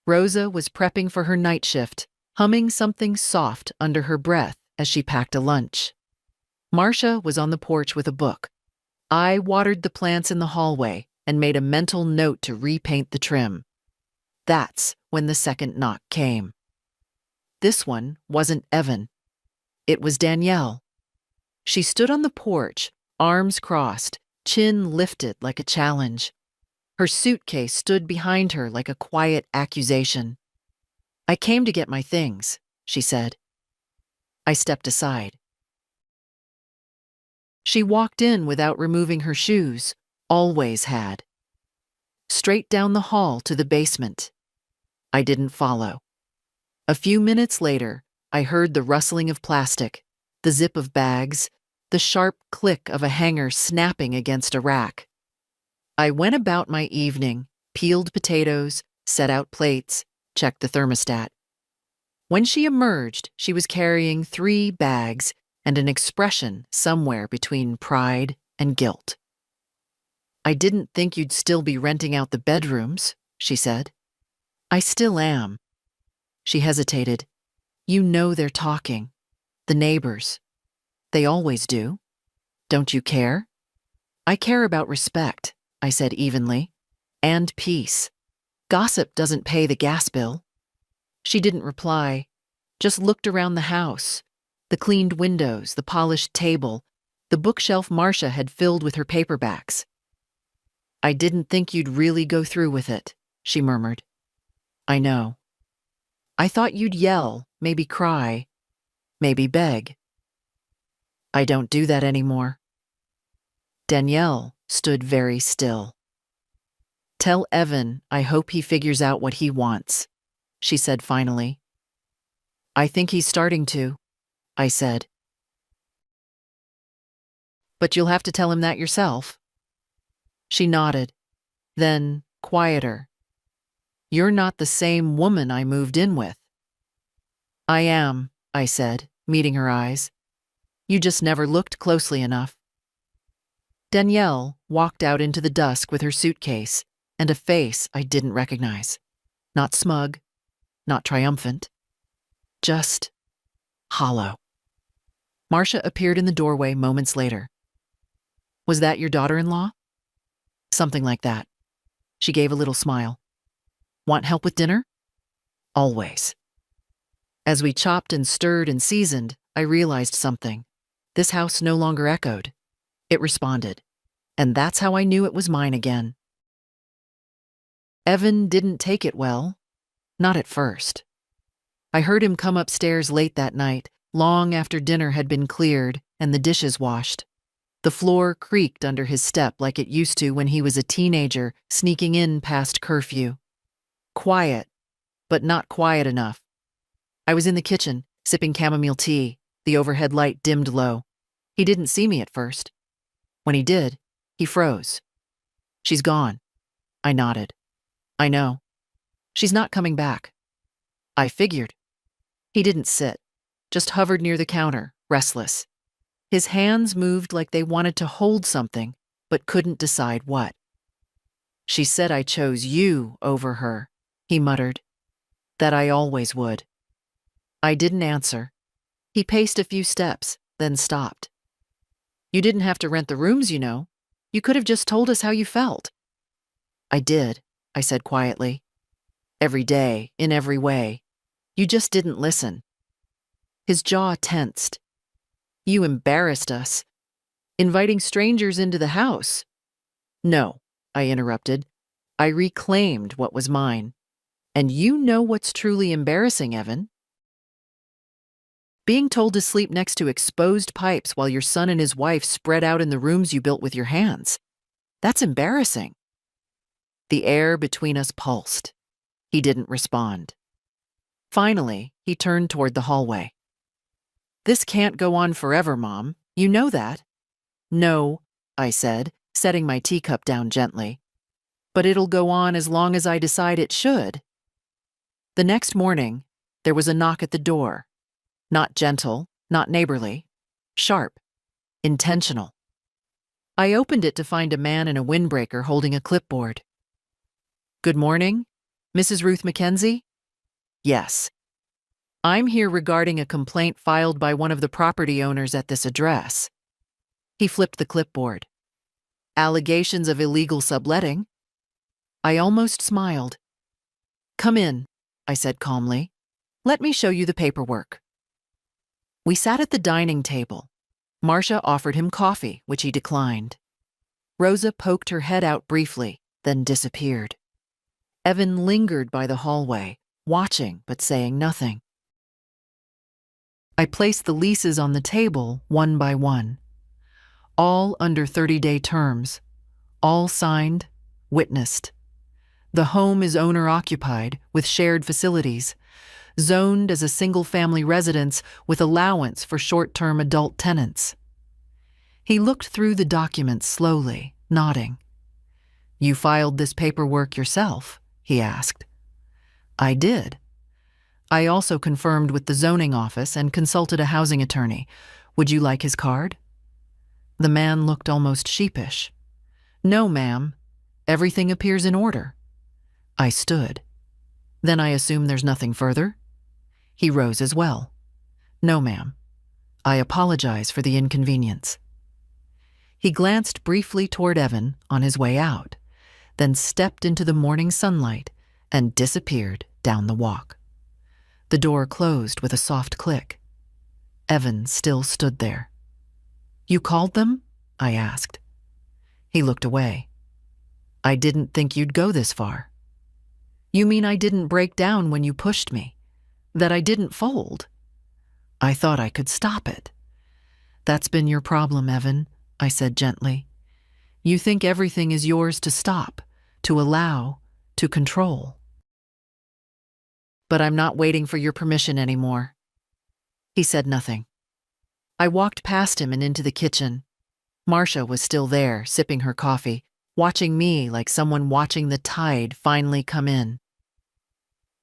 Rosa was prepping for her night shift, humming something soft under her breath as she packed a lunch. Marcia was on the porch with a book. I watered the plants in the hallway and made a mental note to repaint the trim. That's when the second knock came. This one wasn't Evan. It was Danielle. She stood on the porch, arms crossed, chin lifted like a challenge. Her suitcase stood behind her like a quiet accusation. "I came to get my things," she said. I stepped aside. She walked in without removing her shoes, always had. Straight down the hall to the basement. I didn't follow. A few minutes later, I heard the rustling of plastic, the zip of bags, the sharp click of a hanger snapping against a rack. I went about my evening, peeled potatoes, set out plates, checked the thermostat. When she emerged, she was carrying 3 bags and an expression somewhere between pride and guilt. "I didn't think you'd still be renting out the bedrooms," she said. "I still am." She hesitated. "You know they're talking. The neighbors. They always do. Don't you care?" "I care about respect," I said evenly. "And peace. Gossip doesn't pay the gas bill." She didn't reply, just looked around the house. The cleaned windows, the polished table, the bookshelf Marcia had filled with her paperbacks. "I didn't think you'd really go through with it," she murmured. "I know. I thought you'd yell, maybe cry, maybe beg." "I don't do that anymore." Danielle stood very still. "Tell Evan I hope he figures out what he wants," she said finally. "I think he's starting to," I said. "But you'll have to tell him that yourself." She nodded, then quieter. "You're not the same woman I moved in with." "I am," I said, meeting her eyes. "You just never looked closely enough." Danielle walked out into the dusk with her suitcase and a face I didn't recognize. Not smug, not triumphant, just hollow. Marcia appeared in the doorway moments later. Was that your daughter-in-law? Something like that. She gave a little smile. Want help with dinner? Always. As we chopped and stirred and seasoned, I realized something. This house no longer echoed. It responded. And that's how I knew it was mine again. Evan didn't take it well. Not at first. I heard him come upstairs late that night, long after dinner had been cleared and the dishes washed. The floor creaked under his step like it used to when he was a teenager sneaking in past curfew. Quiet, but not quiet enough. I was in the kitchen, sipping chamomile tea, the overhead light dimmed low. He didn't see me at first. When he did, he froze. She's gone. I nodded. I know. She's not coming back. I figured. He didn't sit, just hovered near the counter, restless. His hands moved like they wanted to hold something, but couldn't decide what. She said I chose you over her, he muttered. That I always would. I didn't answer. He paced a few steps, then stopped. You didn't have to rent the rooms, you know. You could have just told us how you felt. I did, I said quietly. Every day, in every way. You just didn't listen. His jaw tensed. You embarrassed us. Inviting strangers into the house. No, I interrupted. I reclaimed what was mine. And you know what's truly embarrassing, Evan? Being told to sleep next to exposed pipes while your son and his wife spread out in the rooms you built with your hands. That's embarrassing. The air between us pulsed. He didn't respond. Finally, he turned toward the hallway. This can't go on forever, Mom. You know that. No, I said, setting my teacup down gently. But it'll go on as long as I decide it should. The next morning, there was a knock at the door. Not gentle, not neighborly. Sharp. Intentional. I opened it to find a man in a windbreaker holding a clipboard. Good morning, Mrs. Ruth Mackenzie? Yes. I'm here regarding a complaint filed by one of the property owners at this address. He flipped the clipboard. Allegations of illegal subletting. I almost smiled. Come in, I said calmly. Let me show you the paperwork. We sat at the dining table. Marcia offered him coffee, which he declined. Rosa poked her head out briefly, then disappeared. Evan lingered by the hallway, watching but saying nothing. I placed the leases on the table one by one. All under 30-day terms. All signed, witnessed. The home is owner-occupied with shared facilities, zoned as a single-family residence with allowance for short-term adult tenants. He looked through the documents slowly, nodding. You filed this paperwork yourself? He asked. I did. I also confirmed with the zoning office and consulted a housing attorney. Would you like his card? The man looked almost sheepish. No, ma'am. Everything appears in order. I stood. Then I assume there's nothing further? He rose as well. No, ma'am. I apologize for the inconvenience. He glanced briefly toward Evan on his way out, then stepped into the morning sunlight and disappeared down the walk. The door closed with a soft click. Evan still stood there. You called them? I asked. He looked away. I didn't think you'd go this far. You mean I didn't break down when you pushed me? That I didn't fold? I thought I could stop it. That's been your problem, Evan, I said gently. You think everything is yours to stop, to allow, to control. But I'm not waiting for your permission anymore. He said nothing. I walked past him and into the kitchen. Marcia was still there, sipping her coffee, watching me like someone watching the tide finally come in.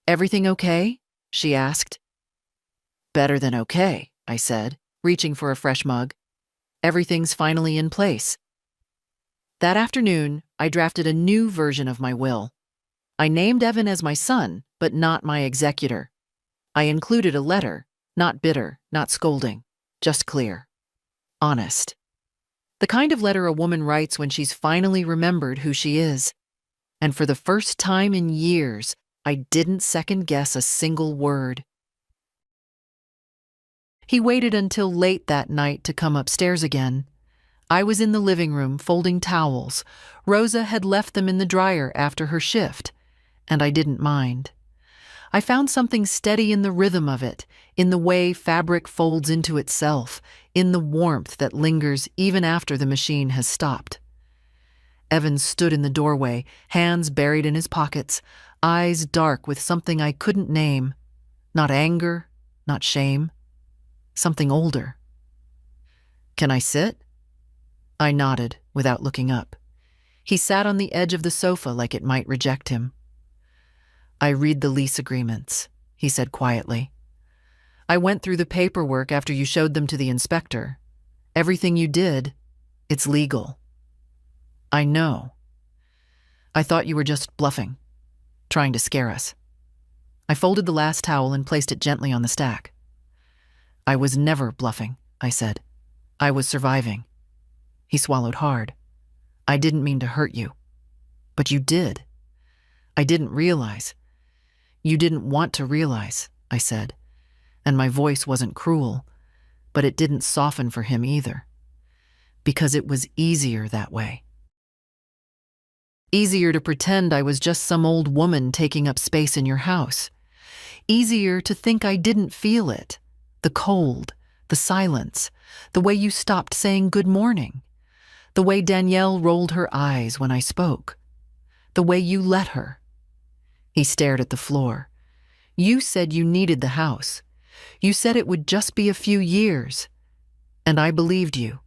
Everything okay? She asked. Better than okay, I said, reaching for a fresh mug. Everything's finally in place. That afternoon, I drafted a new version of my will. I named Evan as my son, but not my executor. I included a letter, not bitter, not scolding, just clear. Honest. The kind of letter a woman writes when she's finally remembered who she is. And for the first time in years, I didn't second-guess a single word. He waited until late that night to come upstairs again. I was in the living room folding towels. Rosa had left them in the dryer after her shift, and I didn't mind. I found something steady in the rhythm of it, in the way fabric folds into itself, in the warmth that lingers even after the machine has stopped. Evan stood in the doorway, hands buried in his pockets, eyes dark with something I couldn't name. Not anger, not shame. Something older. "Can I sit?" I nodded, without looking up. He sat on the edge of the sofa like it might reject him. "I read the lease agreements," he said quietly. "I went through the paperwork after you showed them to the inspector. Everything you did, it's legal." "I know. I thought you were just bluffing, trying to scare us." I folded the last towel and placed it gently on the stack. "I was never bluffing," I said. "I was surviving." He swallowed hard. "I didn't mean to hurt you. But you did. I didn't realize. You didn't want to realize," I said. And my voice wasn't cruel, but it didn't soften for him either. Because it was easier that way. Easier to pretend I was just some old woman taking up space in your house. Easier to think I didn't feel it. The cold, the silence, the way you stopped saying good morning. The way Danielle rolled her eyes when I spoke. The way you let her. He stared at the floor. "You said you needed the house. You said it would just be a few years. And I believed you.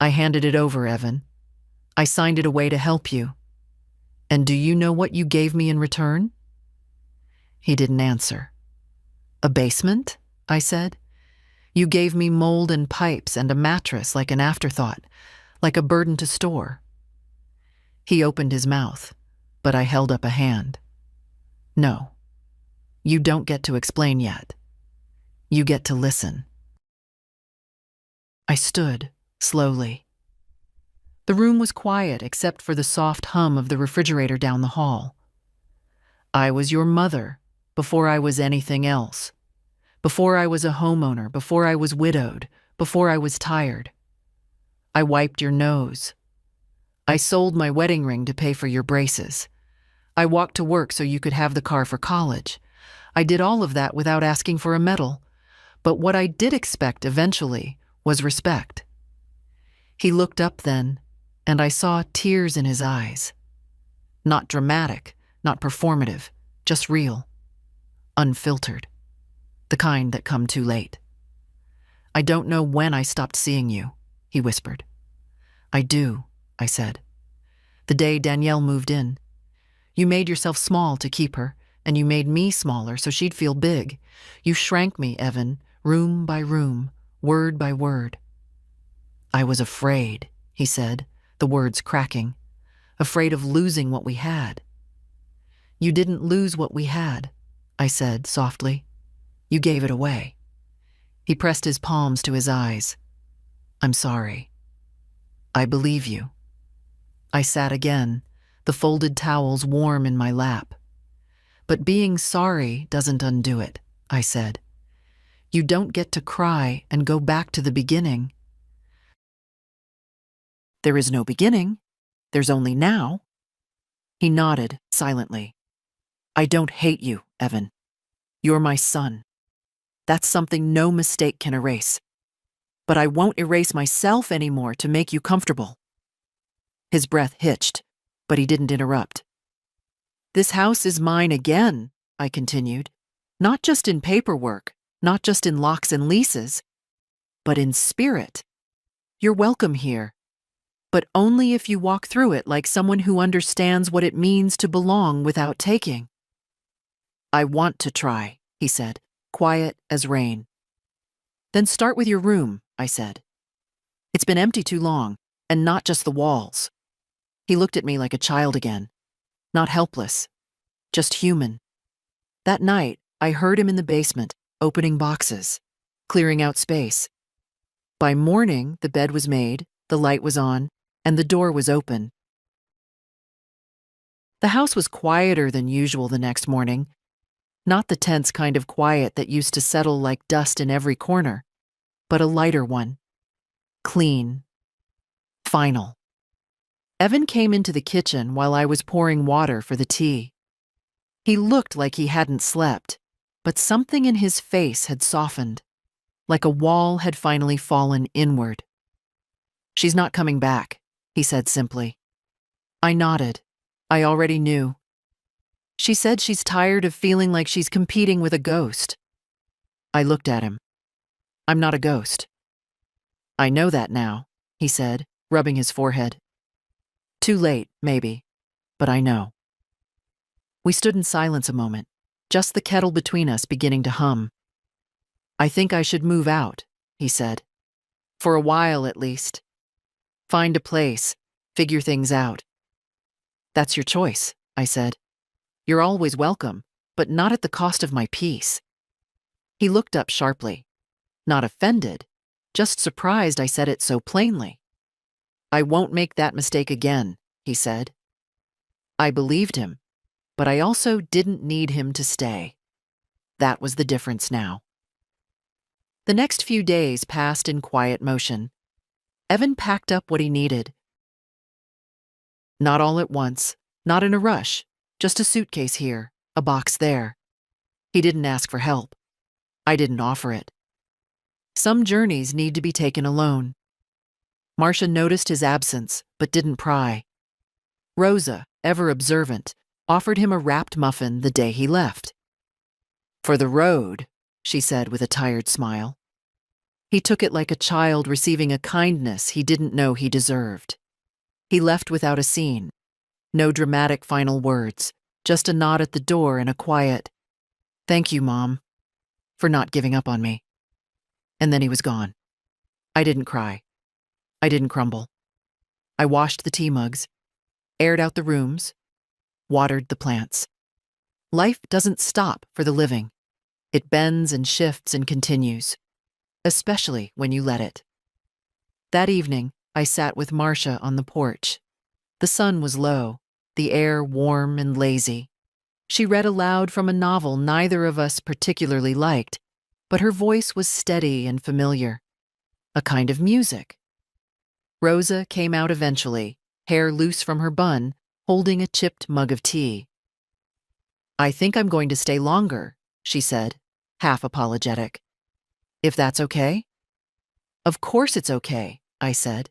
I handed it over, Evan. I signed it away to help you. And do you know what you gave me in return?" He didn't answer. "A basement?" I said. "You gave me mold and pipes and a mattress like an afterthought, like a burden to store." He opened his mouth, but I held up a hand. "No, you don't get to explain yet. You get to listen." I stood, slowly. The room was quiet except for the soft hum of the refrigerator down the hall. "I was your mother before I was anything else. Before I was a homeowner, before I was widowed, before I was tired. I wiped your nose. I sold my wedding ring to pay for your braces. I walked to work so you could have the car for college. I did all of that without asking for a medal. But what I did expect eventually was respect." He looked up then, and I saw tears in his eyes. Not dramatic, not performative, just real. Unfiltered. The kind that come too late. "I don't know when I stopped seeing you," he whispered. "I do," I said. "The day Danielle moved in. You made yourself small to keep her, and you made me smaller so she'd feel big. You shrank me, Evan, room by room, word by word." "I was afraid," he said, the words cracking. "Afraid of losing what we had." "You didn't lose what we had," I said softly. "You gave it away." He pressed his palms to his eyes. "I'm sorry." "I believe you." I sat again, the folded towels warm in my lap. "But being sorry doesn't undo it," I said. "You don't get to cry and go back to the beginning." "There is no beginning. There's only now." He nodded silently. "I don't hate you, Evan. You're my son. That's something no mistake can erase. But I won't erase myself anymore to make you comfortable." His breath hitched, but he didn't interrupt. "This house is mine again," I continued. "Not just in paperwork, not just in locks and leases, but in spirit. You're welcome here, but only if you walk through it like someone who understands what it means to belong without taking." "I want to try," he said, quiet as rain. "Then start with your room," I said. "It's been empty too long, and not just the walls." He looked at me like a child again, not helpless, just human. That night, I heard him in the basement, opening boxes, clearing out space. By morning, the bed was made, the light was on, and the door was open. The house was quieter than usual the next morning, not the tense kind of quiet that used to settle like dust in every corner, but a lighter one. Clean. Final. Evan came into the kitchen while I was pouring water for the tea. He looked like he hadn't slept, but something in his face had softened, like a wall had finally fallen inward. "She's not coming back," he said simply. I nodded. I already knew. "She said she's tired of feeling like she's competing with a ghost." I looked at him. "I'm not a ghost." "I know that now," he said, rubbing his forehead. "Too late, maybe, but I know." We stood in silence a moment, just the kettle between us beginning to hum. "I think I should move out," he said. "For a while, at least. Find a place, figure things out." "That's your choice," I said. "You're always welcome, but not at the cost of my peace." He looked up sharply. Not offended, just surprised I said it so plainly. "I won't make that mistake again," he said. I believed him, but I also didn't need him to stay. That was the difference now. The next few days passed in quiet motion. Evan packed up what he needed. Not all at once, not in a rush, just a suitcase here, a box there. He didn't ask for help. I didn't offer it. Some journeys need to be taken alone. Marcia noticed his absence, but didn't pry. Rosa, ever observant, offered him a wrapped muffin the day he left. "For the road," she said with a tired smile. He took it like a child receiving a kindness he didn't know he deserved. He left without a scene. No dramatic final words, just a nod at the door and a quiet, "Thank you, Mom, for not giving up on me." And then he was gone. I didn't cry. I didn't crumble. I washed the tea mugs, aired out the rooms, watered the plants. Life doesn't stop for the living. It bends and shifts and continues, especially when you let it. That evening, I sat with Marcia on the porch. The sun was low, the air warm and lazy. She read aloud from a novel neither of us particularly liked, but her voice was steady and familiar. A kind of music. Rosa came out eventually, hair loose from her bun, holding a chipped mug of tea. "I think I'm going to stay longer," she said, half apologetic. "If that's okay?" "Of course it's okay," I said.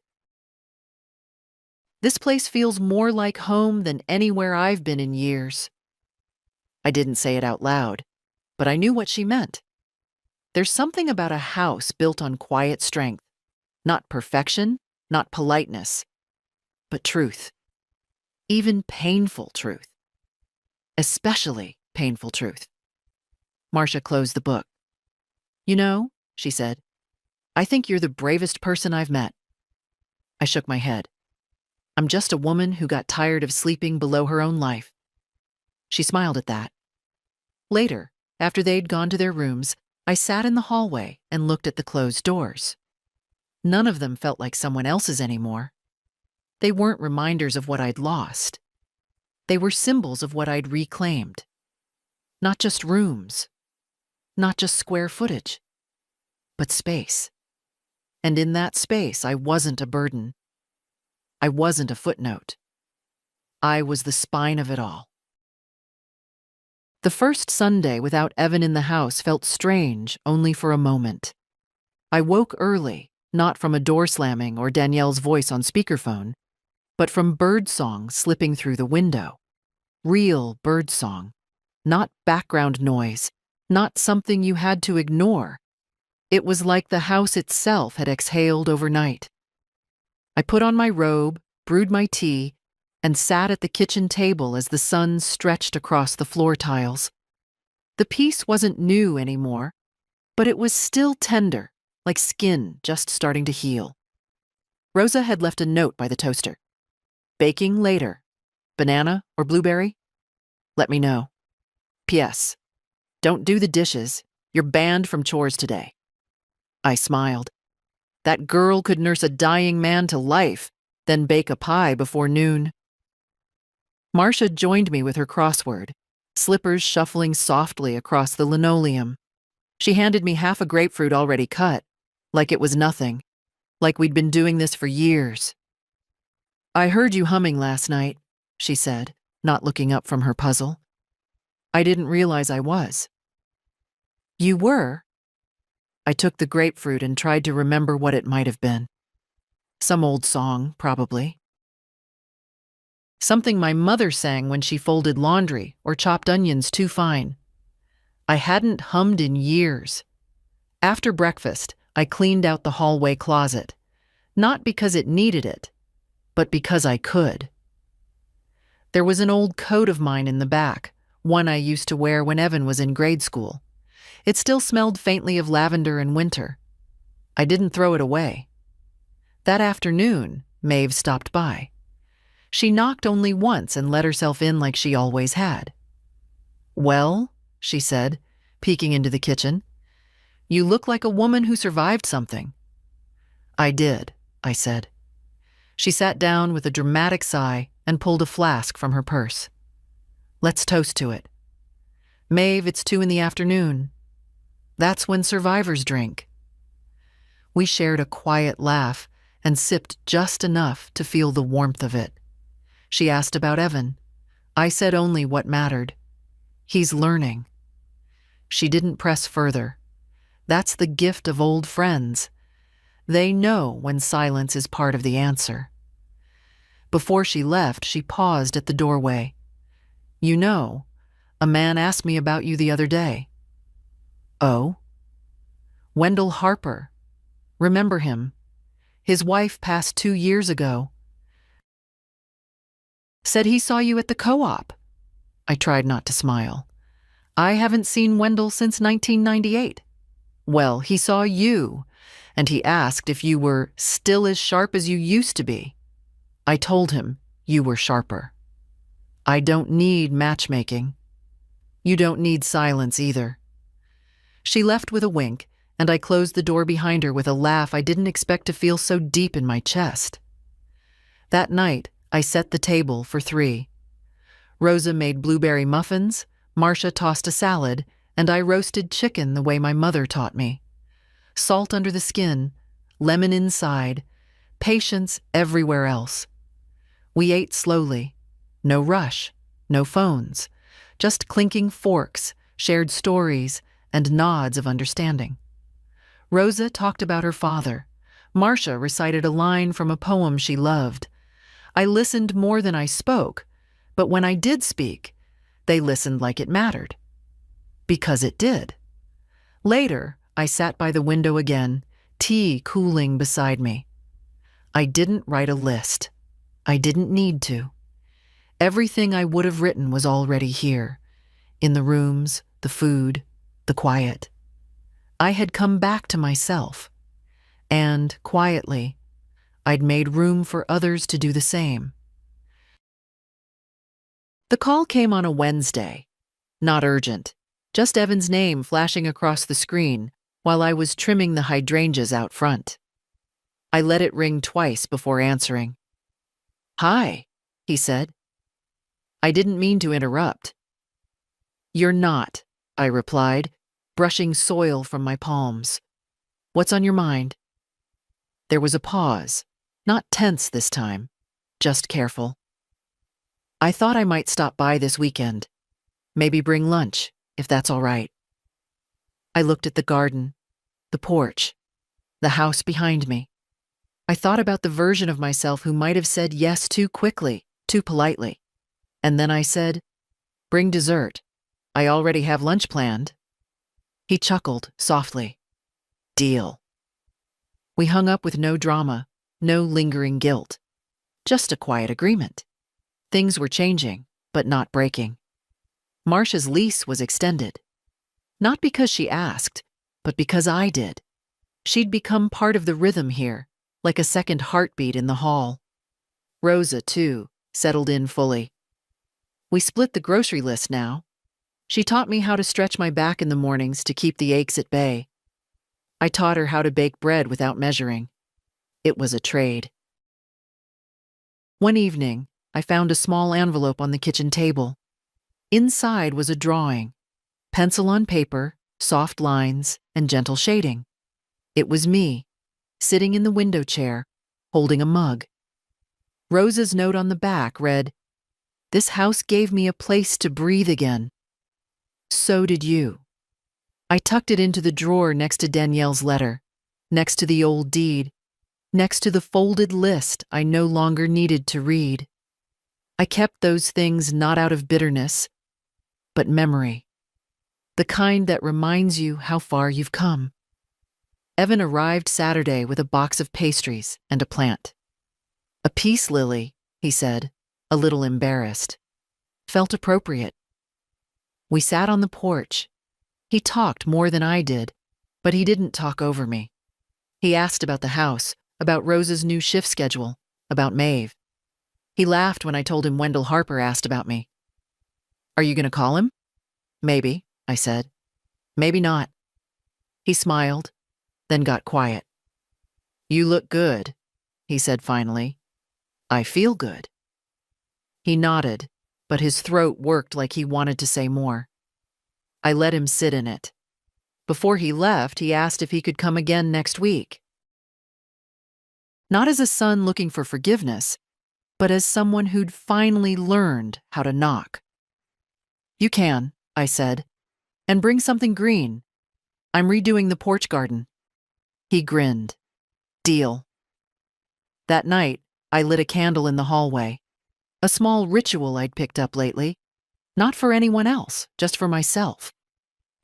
"This place feels more like home than anywhere I've been in years." I didn't say it out loud, but I knew what she meant. There's something about a house built on quiet strength, not perfection, not politeness, but truth. Even painful truth. Especially painful truth. Marcia closed the book. "You know," she said, "I think you're the bravest person I've met." I shook my head. "I'm just a woman who got tired of sleeping below her own life." She smiled at that. Later, after they'd gone to their rooms, I sat in the hallway and looked at the closed doors. None of them felt like someone else's anymore. They weren't reminders of what I'd lost. They were symbols of what I'd reclaimed. Not just rooms, not just square footage, but space. And in that space, I wasn't a burden. I wasn't a footnote. I was the spine of it all. The first Sunday without Evan in the house felt strange only for a moment. I woke early, not from a door slamming or Danielle's voice on speakerphone, but from birdsong slipping through the window. Real birdsong, not background noise, not something you had to ignore. It was like the house itself had exhaled overnight. I put on my robe, brewed my tea, and sat at the kitchen table as the sun stretched across the floor tiles. The peace wasn't new anymore, but it was still tender, like skin just starting to heal. Rosa had left a note by the toaster. "Baking later. Banana or blueberry? Let me know. P.S. Don't do the dishes. You're banned from chores today." I smiled. That girl could nurse a dying man to life, then bake a pie before noon. Marcia joined me with her crossword, slippers shuffling softly across the linoleum. She handed me half a grapefruit already cut, like it was nothing, like we'd been doing this for years. "I heard you humming last night," she said, not looking up from her puzzle. "I didn't realize I was." "You were?" I took the grapefruit and tried to remember what it might have been. Some old song, probably. Something my mother sang when she folded laundry or chopped onions too fine. I hadn't hummed in years. After breakfast, I cleaned out the hallway closet, not because it needed it, but because I could. There was an old coat of mine in the back, one I used to wear when Evan was in grade school. It still smelled faintly of lavender and winter. I didn't throw it away. That afternoon, Maeve stopped by. She knocked only once and let herself in like she always had. "Well," she said, peeking into the kitchen, "you look like a woman who survived something." "I did," I said. She sat down with a dramatic sigh and pulled a flask from her purse. "Let's toast to it." "Maeve, it's 2 p.m. That's when survivors drink." We shared a quiet laugh and sipped just enough to feel the warmth of it. She asked about Evan. I said only what mattered. "He's learning." She didn't press further. That's the gift of old friends. They know when silence is part of the answer. Before she left, she paused at the doorway. "You know, a man asked me about you the other day." "Oh?" "Wendell Harper. Remember him? His wife passed 2 years ago. Said he saw you at the co-op." I tried not to smile. "I haven't seen Wendell since 1998. Well, he saw you, and he asked if you were still as sharp as you used to be. I told him you were sharper. I don't need matchmaking. You don't need silence either." She left with a wink, and I closed the door behind her with a laugh I didn't expect to feel so deep in my chest. That night, I set the table for 3. Rosa made blueberry muffins, Marcia tossed a salad, and I roasted chicken the way my mother taught me. Salt under the skin, lemon inside, patience everywhere else. We ate slowly. No rush, no phones, just clinking forks, shared stories, and nods of understanding. Rosa talked about her father. Marcia recited a line from a poem she loved. I listened more than I spoke, but when I did speak, they listened like it mattered. Because it did. Later, I sat by the window again, tea cooling beside me. I didn't write a list. I didn't need to. Everything I would have written was already here, in the rooms, the food, the quiet. I had come back to myself, and, quietly, I'd made room for others to do the same. The call came on a Wednesday. Not urgent, just Evan's name flashing across the screen while I was trimming the hydrangeas out front. I let it ring twice before answering. "Hi," he said. I didn't mean to interrupt. "You're not," I replied, brushing soil from my palms. "What's on your mind?" There was a pause, not tense this time, just careful. "I thought I might stop by this weekend. Maybe bring lunch, if that's all right." I looked at the garden, the porch, the house behind me. I thought about the version of myself who might have said yes too quickly, too politely. And then I said, "Bring dessert. I already have lunch planned." He chuckled softly. "Deal." We hung up with no drama, no lingering guilt. Just a quiet agreement. Things were changing, but not breaking. Marcia's lease was extended. Not because she asked, but because I did. She'd become part of the rhythm here, like a second heartbeat in the hall. Rosa, too, settled in fully. We split the grocery list now. She taught me how to stretch my back in the mornings to keep the aches at bay. I taught her how to bake bread without measuring. It was a trade. One evening, I found a small envelope on the kitchen table. Inside was a drawing, pencil on paper, soft lines, and gentle shading. It was me, sitting in the window chair, holding a mug. Rose's note on the back read, "This house gave me a place to breathe again. So did you." I tucked it into the drawer next to Danielle's letter, next to the old deed, next to the folded list I no longer needed to read. I kept those things not out of bitterness, but memory. The kind that reminds you how far you've come. Evan arrived Saturday with a box of pastries and a plant. "A peace lily," he said, a little embarrassed. Felt appropriate. We sat on the porch. He talked more than I did, but he didn't talk over me. He asked about the house, about Rose's new shift schedule, about Maeve. He laughed when I told him Wendell Harper asked about me. "Are you going to call him?" "Maybe," I said. "Maybe not." He smiled, then got quiet. "You look good," he said finally. "I feel good." He nodded, but his throat worked like he wanted to say more. I let him sit in it. Before he left, he asked if he could come again next week. Not as a son looking for forgiveness, but as someone who'd finally learned how to knock. "You can," I said, "and bring something green. I'm redoing the porch garden." He grinned. "Deal." That night, I lit a candle in the hallway. A small ritual I'd picked up lately. Not for anyone else, just for myself.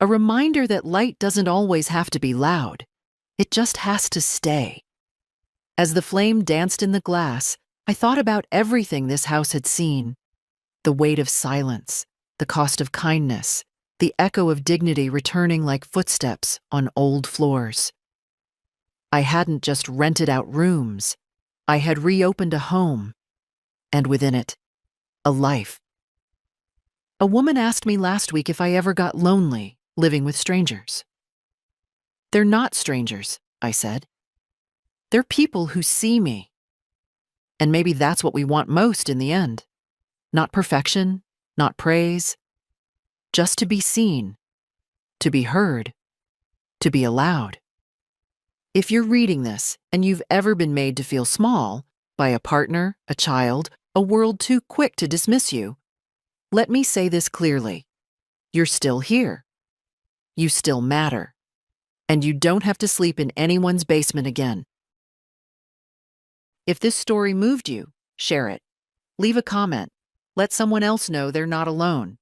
A reminder that light doesn't always have to be loud. It just has to stay. As the flame danced in the glass, I thought about everything this house had seen. The weight of silence, the cost of kindness, the echo of dignity returning like footsteps on old floors. I hadn't just rented out rooms. I had reopened a home, and within it, a life. A woman asked me last week if I ever got lonely living with strangers. "They're not strangers," I said. "They're people who see me." And maybe that's what we want most in the end. Not perfection, not praise. Just to be seen, to be heard, to be allowed. If you're reading this and you've ever been made to feel small by a partner, a child, a world too quick to dismiss you, let me say this clearly. You're still here. You still matter. And you don't have to sleep in anyone's basement again. If this story moved you, share it. Leave a comment. Let someone else know they're not alone.